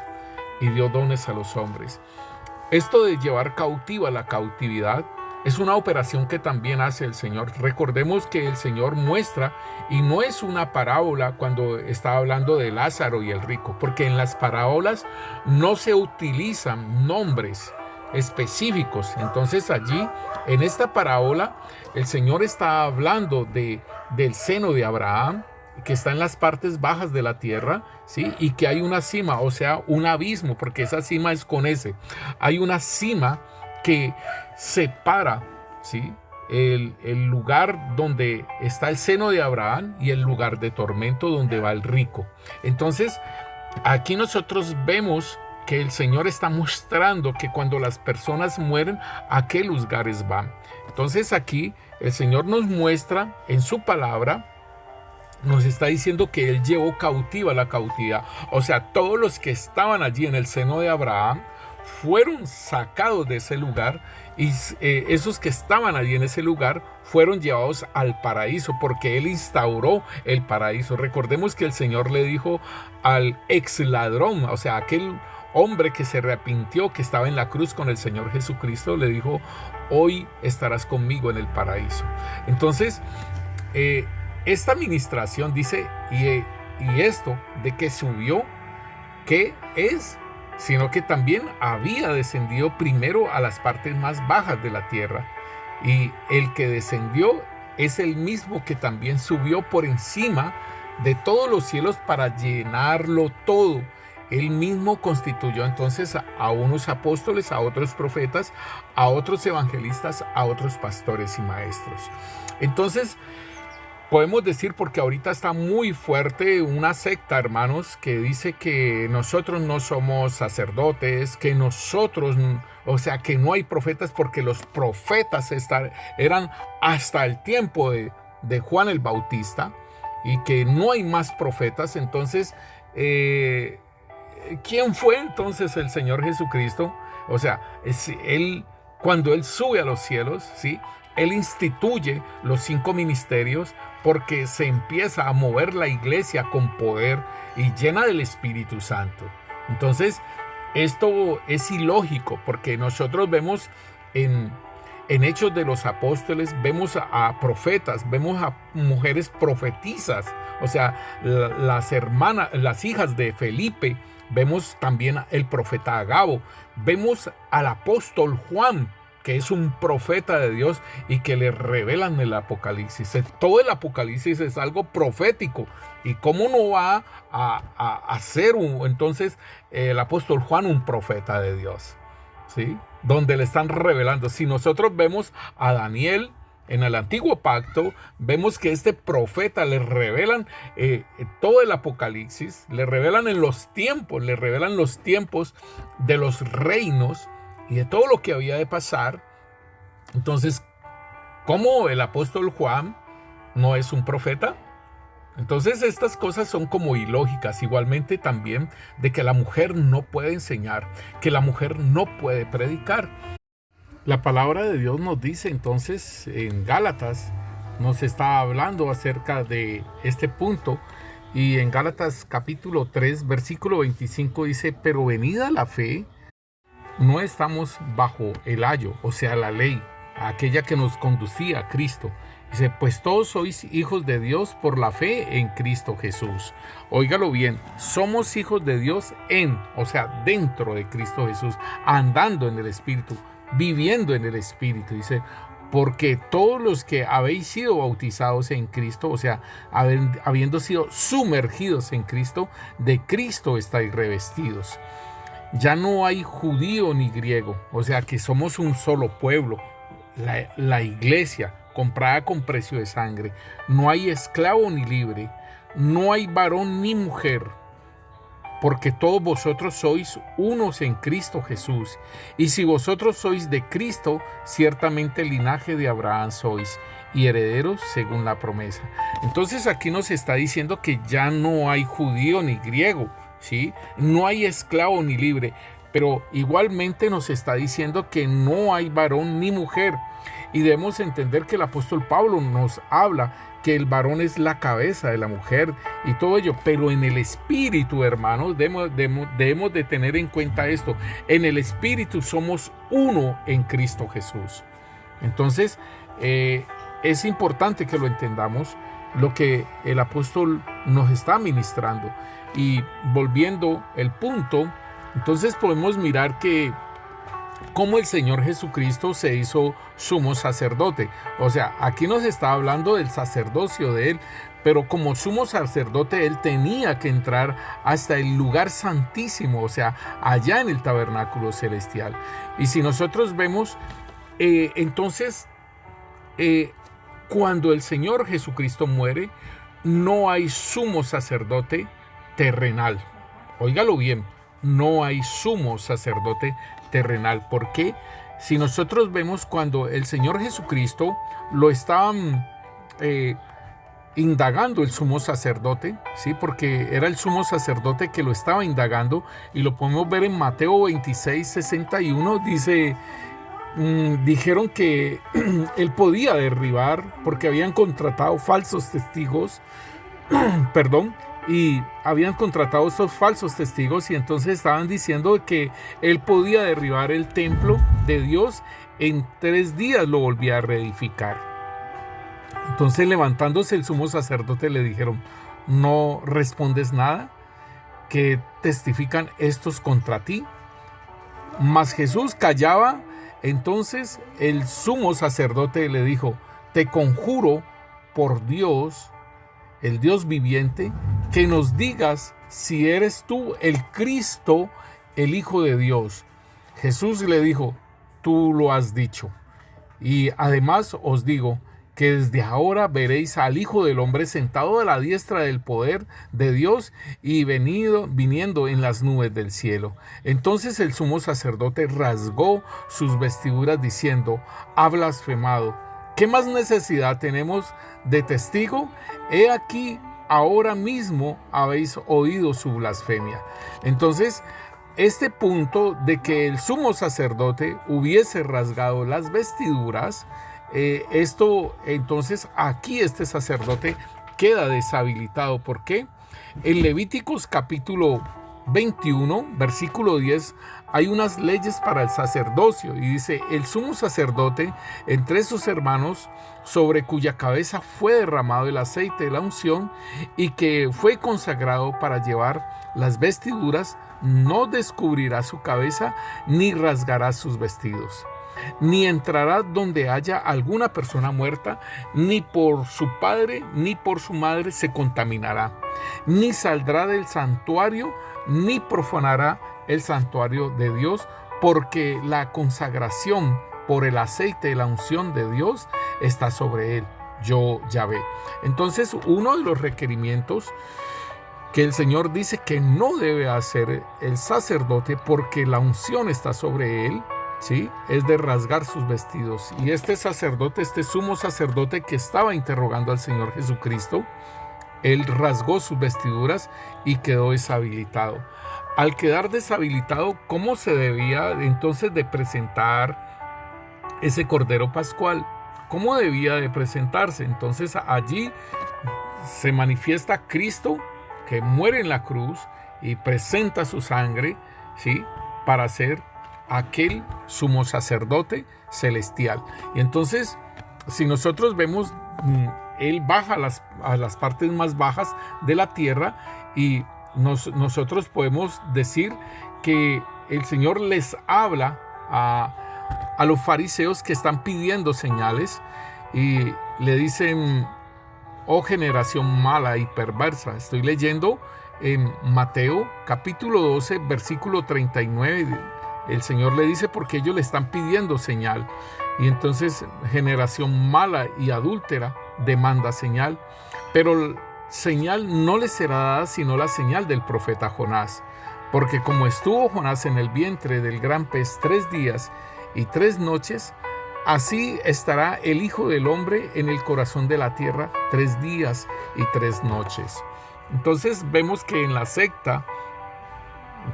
y dio dones a los hombres. Esto de llevar cautiva la cautividad es una operación que también hace el Señor. Recordemos que el Señor muestra, y no es una parábola cuando está hablando de Lázaro y el rico, porque en las parábolas no se utilizan nombres, específicos. Entonces allí, en esta parábola, el Señor está hablando del seno de Abraham, que está en las partes bajas de la tierra, ¿sí? Y que hay una cima, o sea, un abismo, porque esa cima es con S. Hay una cima que separa, ¿sí?, el lugar donde está el seno de Abraham y el lugar de tormento donde va el rico. Entonces, aquí nosotros vemos que el Señor está mostrando que cuando las personas mueren, ¿a qué lugares van? Entonces aquí el Señor nos muestra en su palabra, nos está diciendo que Él llevó cautiva la cautividad. O sea, todos los que estaban allí en el seno de Abraham fueron sacados de ese lugar, y esos que estaban allí en ese lugar fueron llevados al paraíso, porque Él instauró el paraíso. Recordemos que el Señor le dijo al ex ladrón, o sea, aquel hombre que se arrepintió, que estaba en la cruz con el Señor Jesucristo, le dijo: hoy estarás conmigo en el paraíso. Entonces, esta administración dice, y esto de que subió, ¿qué es? Sino que también había descendido primero a las partes más bajas de la tierra. Y el que descendió es el mismo que también subió por encima de todos los cielos para llenarlo todo. Él mismo constituyó entonces a unos apóstoles, a otros profetas, a otros evangelistas, a otros pastores y maestros. Entonces, podemos decir, porque ahorita está muy fuerte una secta, hermanos, que dice que nosotros no somos sacerdotes, que nosotros, o sea, que no hay profetas, porque los profetas eran hasta el tiempo de Juan el Bautista, y que no hay más profetas. Entonces, ¿quién fue entonces el Señor Jesucristo? O sea, cuando Él sube a los cielos, ¿sí?, Él instituye los 5 ministerios, porque se empieza a mover la iglesia con poder y llena del Espíritu Santo. Entonces, esto es ilógico, porque nosotros vemos en Hechos de los Apóstoles, vemos a profetas, vemos a mujeres profetizas, o sea, las hijas de Felipe. Vemos también el profeta Agabo, vemos al apóstol Juan, que es un profeta de Dios y que le revelan el Apocalipsis. Todo el Apocalipsis es algo profético. ¿Y cómo no va a ser entonces el apóstol Juan un profeta de Dios? ¿Sí? Donde le están revelando. Si nosotros vemos a Daniel en el Antiguo Pacto, vemos que este profeta le revelan todo el Apocalipsis, le revelan en los tiempos, le revelan los tiempos de los reinos y de todo lo que había de pasar. Entonces, ¿cómo el apóstol Juan no es un profeta? Entonces, estas cosas son como ilógicas. Igualmente también de que la mujer no puede enseñar, que la mujer no puede predicar. La palabra de Dios nos dice entonces en Gálatas, nos está hablando acerca de este punto, y en Gálatas capítulo 3, versículo 25 dice: pero venida la fe, no estamos bajo el ayo, o sea, la ley, aquella que nos conducía a Cristo. Dice: pues todos sois hijos de Dios por la fe en Cristo Jesús. Óigalo bien, somos hijos de Dios o sea, dentro de Cristo Jesús, andando en el Espíritu, viviendo en el Espíritu. Dice: porque todos los que habéis sido bautizados en Cristo, o sea, habiendo sido sumergidos en Cristo, de Cristo estáis revestidos. Ya no hay judío ni griego, o sea que somos un solo pueblo, la iglesia comprada con precio de sangre. No hay esclavo ni libre, no hay varón ni mujer, porque todos vosotros sois unos en Cristo Jesús. Y si vosotros sois de Cristo, ciertamente linaje de Abraham sois, y herederos según la promesa. Entonces aquí nos está diciendo que ya no hay judío ni griego, ¿sí? No hay esclavo ni libre, pero igualmente nos está diciendo que no hay varón ni mujer. Y debemos entender que el apóstol Pablo nos habla que el varón es la cabeza de la mujer y todo ello, pero en el Espíritu, hermanos, debemos de tener en cuenta esto: en el Espíritu somos uno en Cristo Jesús. Entonces, es importante que lo entendamos, lo que el apóstol nos está ministrando. Y volviendo el punto, entonces podemos mirar que cómo el Señor Jesucristo se hizo sumo sacerdote. O sea, aquí nos está hablando del sacerdocio de él, pero como sumo sacerdote él tenía que entrar hasta el lugar santísimo, o sea, allá en el tabernáculo celestial. Y si nosotros vemos, entonces, cuando el Señor Jesucristo muere, no hay sumo sacerdote terrenal. Óigalo bien, no hay sumo sacerdote terrenal. ¿Por qué? Si nosotros vemos cuando el Señor Jesucristo lo estaban indagando el sumo sacerdote, ¿sí? Porque era el sumo sacerdote que lo estaba indagando, y lo podemos ver en Mateo 26, 61, dice, dijeron que él podía derribar porque habían contratado falsos testigos, perdón, y habían contratado estos falsos testigos, y entonces estaban diciendo que él podía derribar el templo de Dios, en 3 días lo volvía a reedificar. Entonces, levantándose el sumo sacerdote, le dijeron: ¿no respondes nada? ¿Qué testifican estos contra ti? Mas Jesús callaba. Entonces el sumo sacerdote le dijo: te conjuro por Dios, el Dios viviente, que nos digas si eres tú el Cristo, el Hijo de Dios. Jesús le dijo: tú lo has dicho. Y además os digo que desde ahora veréis al Hijo del Hombre sentado a la diestra del poder de Dios y viniendo en las nubes del cielo. Entonces el sumo sacerdote rasgó sus vestiduras diciendo: ha blasfemado. ¿Qué más necesidad tenemos de testigo? He aquí, ahora mismo habéis oído su blasfemia. Entonces, este punto de que el sumo sacerdote hubiese rasgado las vestiduras, entonces aquí este sacerdote queda deshabilitado. ¿Por qué? En Levíticos capítulo 21, versículo 10, hay unas leyes para el sacerdocio, y dice: el sumo sacerdote entre sus hermanos, sobre cuya cabeza fue derramado el aceite de la unción y que fue consagrado para llevar las vestiduras, no descubrirá su cabeza ni rasgará sus vestidos, ni entrará donde haya alguna persona muerta, ni por su padre ni por su madre se contaminará, ni saldrá del santuario, ni profanará el santuario de Dios, porque la consagración por el aceite de la unción de Dios está sobre él. Yo, Yahvé. Entonces, uno de los requerimientos que el Señor dice que no debe hacer el sacerdote, porque la unción está sobre él, ¿sí?, es de rasgar sus vestidos. Y este sacerdote, este sumo sacerdote que estaba interrogando al Señor Jesucristo, él rasgó sus vestiduras y quedó deshabilitado. Al quedar deshabilitado, ¿cómo se debía entonces de presentar ese Cordero Pascual? ¿Cómo debía de presentarse? Entonces allí se manifiesta Cristo, que muere en la cruz y presenta su sangre, ¿sí?, para ser aquel sumo sacerdote celestial. Y entonces, si nosotros vemos, él baja a las partes más bajas de la tierra, y nosotros podemos decir que el Señor les habla a los fariseos que están pidiendo señales, y le dicen: oh generación mala y perversa. Estoy leyendo en Mateo capítulo 12, versículo 39. El Señor le dice, porque ellos le están pidiendo señal. Y entonces, generación mala y adúltera demanda señal, pero señal no les será dada sino la señal del profeta Jonás. Porque como estuvo Jonás en el vientre del gran pez 3 días y 3 noches, así estará el Hijo del Hombre en el corazón de la tierra 3 días y 3 noches. Entonces vemos que en la secta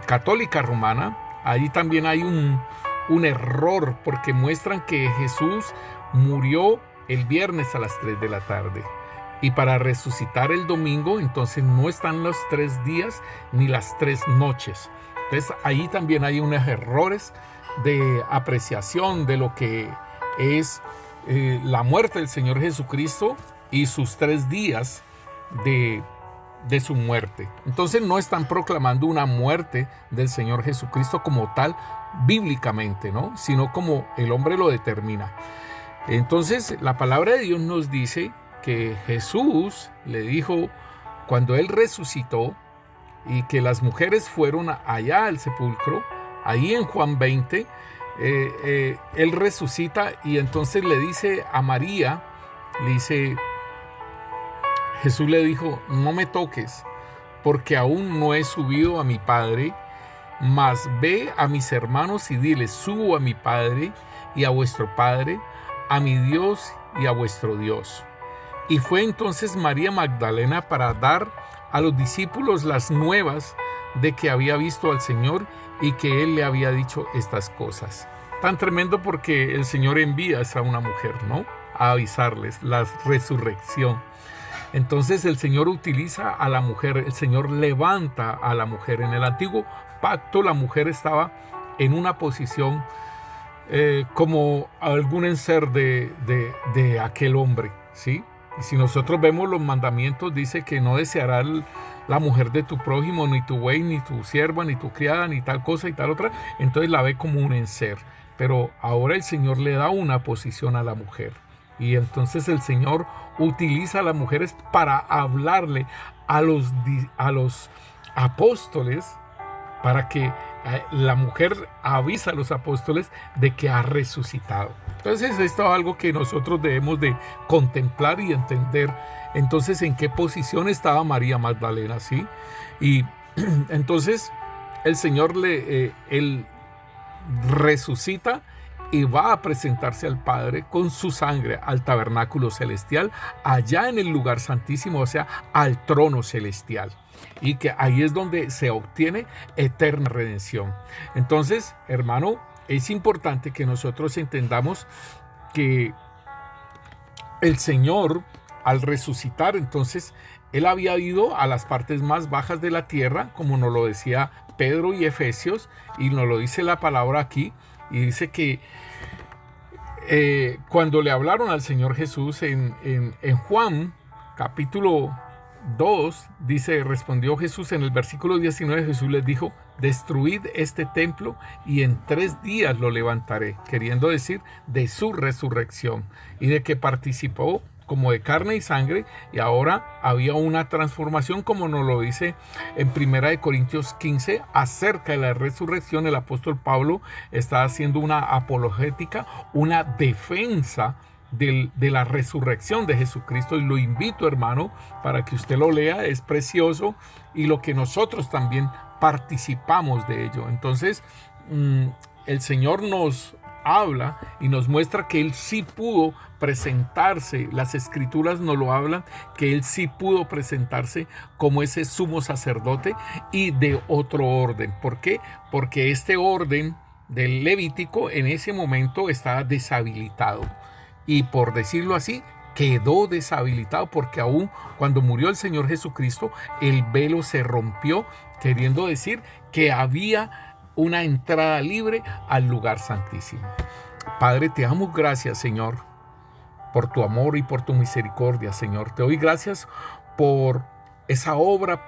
católica romana, ahí también hay un error, porque muestran que Jesús murió el viernes a las 3 de la tarde. Y para resucitar el domingo, entonces no están los 3 días ni las 3 noches. Entonces ahí también hay unos errores de apreciación de lo que es la muerte del Señor Jesucristo y sus 3 días de su muerte. Entonces no están proclamando una muerte del Señor Jesucristo como tal bíblicamente, ¿no? Sino como el hombre lo determina. Entonces la palabra de Dios nos dice que Jesús le dijo cuando él resucitó y que las mujeres fueron allá al sepulcro, ahí en Juan 20, él resucita y entonces le dice a María, Jesús le dijo, no me toques, porque aún no he subido a mi Padre, mas ve a mis hermanos y diles, subo a mi Padre y a vuestro Padre, a mi Dios y a vuestro Dios. Y fue entonces María Magdalena para dar a los discípulos las nuevas de que había visto al Señor y que Él le había dicho estas cosas. Tan tremendo porque el Señor envía a una mujer, ¿no? A avisarles la resurrección. Entonces el Señor utiliza a la mujer, el Señor levanta a la mujer. En el antiguo pacto la mujer estaba en una posición como algún enser de aquel hombre, ¿sí? Y si nosotros vemos los mandamientos, dice que no desearás la mujer de tu prójimo, ni tu buey, ni tu sierva, ni tu criada, ni tal cosa y tal otra. Entonces la ve como un enser. Pero ahora el Señor le da una posición a la mujer. Y entonces el Señor utiliza a las mujeres para hablarle a los apóstoles, para que la mujer avisa a los apóstoles de que ha resucitado. Entonces esto es algo que nosotros debemos de contemplar y entender. Entonces, ¿en qué posición estaba María Magdalena? ¿Sí? Y entonces el Señor él resucita y va a presentarse al Padre con su sangre al tabernáculo celestial, allá en el lugar santísimo, o sea, al trono celestial. Y que ahí es donde se obtiene eterna redención. Entonces, hermano, es importante que nosotros entendamos que el Señor, al resucitar, entonces, Él había ido a las partes más bajas de la tierra, como nos lo decía Pedro y Efesios, y nos lo dice la palabra aquí, y dice que cuando le hablaron al Señor Jesús en Juan, capítulo 2, dice, respondió Jesús en el versículo 19, Jesús les dijo, destruid este templo y en 3 días lo levantaré, queriendo decir de su resurrección y de que participó como de carne y sangre, y ahora había una transformación, como nos lo dice en 1 Corintios 15, acerca de la resurrección. El apóstol Pablo está haciendo una apologética, una defensa de la resurrección de Jesucristo, y lo invito, hermano, para que usted lo lea, es precioso, y lo que nosotros también participamos de ello. Entonces el Señor nos habla y nos muestra que Él sí pudo presentarse, las escrituras nos lo hablan, que Él sí pudo presentarse como ese sumo sacerdote y de otro orden. ¿Por qué? Porque este orden del Levítico en ese momento estaba deshabilitado, y por decirlo así, quedó deshabilitado, porque aún cuando murió el Señor Jesucristo, el velo se rompió, queriendo decir que había una entrada libre al lugar santísimo. Padre, te damos gracias, Señor, por tu amor y por tu misericordia, Señor. Te doy gracias por esa obra,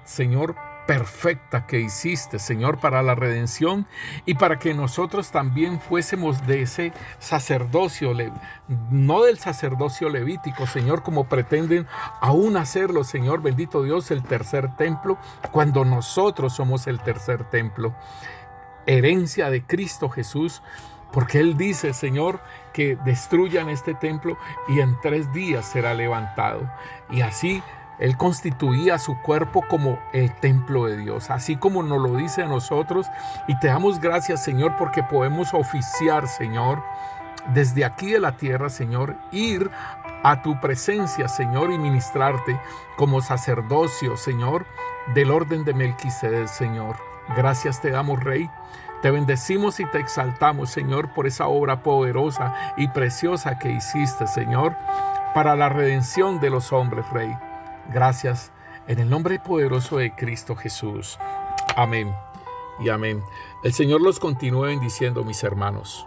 Señor, perfecta que hiciste, Señor, para la redención y para que nosotros también fuésemos de ese sacerdocio, no del sacerdocio levítico, Señor, como pretenden aún hacerlo, Señor, bendito Dios, el tercer templo, cuando nosotros somos el tercer templo, herencia de Cristo Jesús, porque Él dice, Señor, que destruyan este templo y en 3 días será levantado. Y así Él constituía su cuerpo como el templo de Dios, así como nos lo dice a nosotros. Y te damos gracias, Señor, porque podemos oficiar, Señor, desde aquí de la tierra, Señor, ir a tu presencia, Señor, y ministrarte como sacerdocio, Señor, del orden de Melquisedec, Señor. Gracias te damos, Rey. Te bendecimos y te exaltamos, Señor, por esa obra poderosa y preciosa que hiciste, Señor, para la redención de los hombres, Rey. Gracias, en el nombre poderoso de Cristo Jesús. Amén y amén. El Señor los continúe bendiciendo, mis hermanos.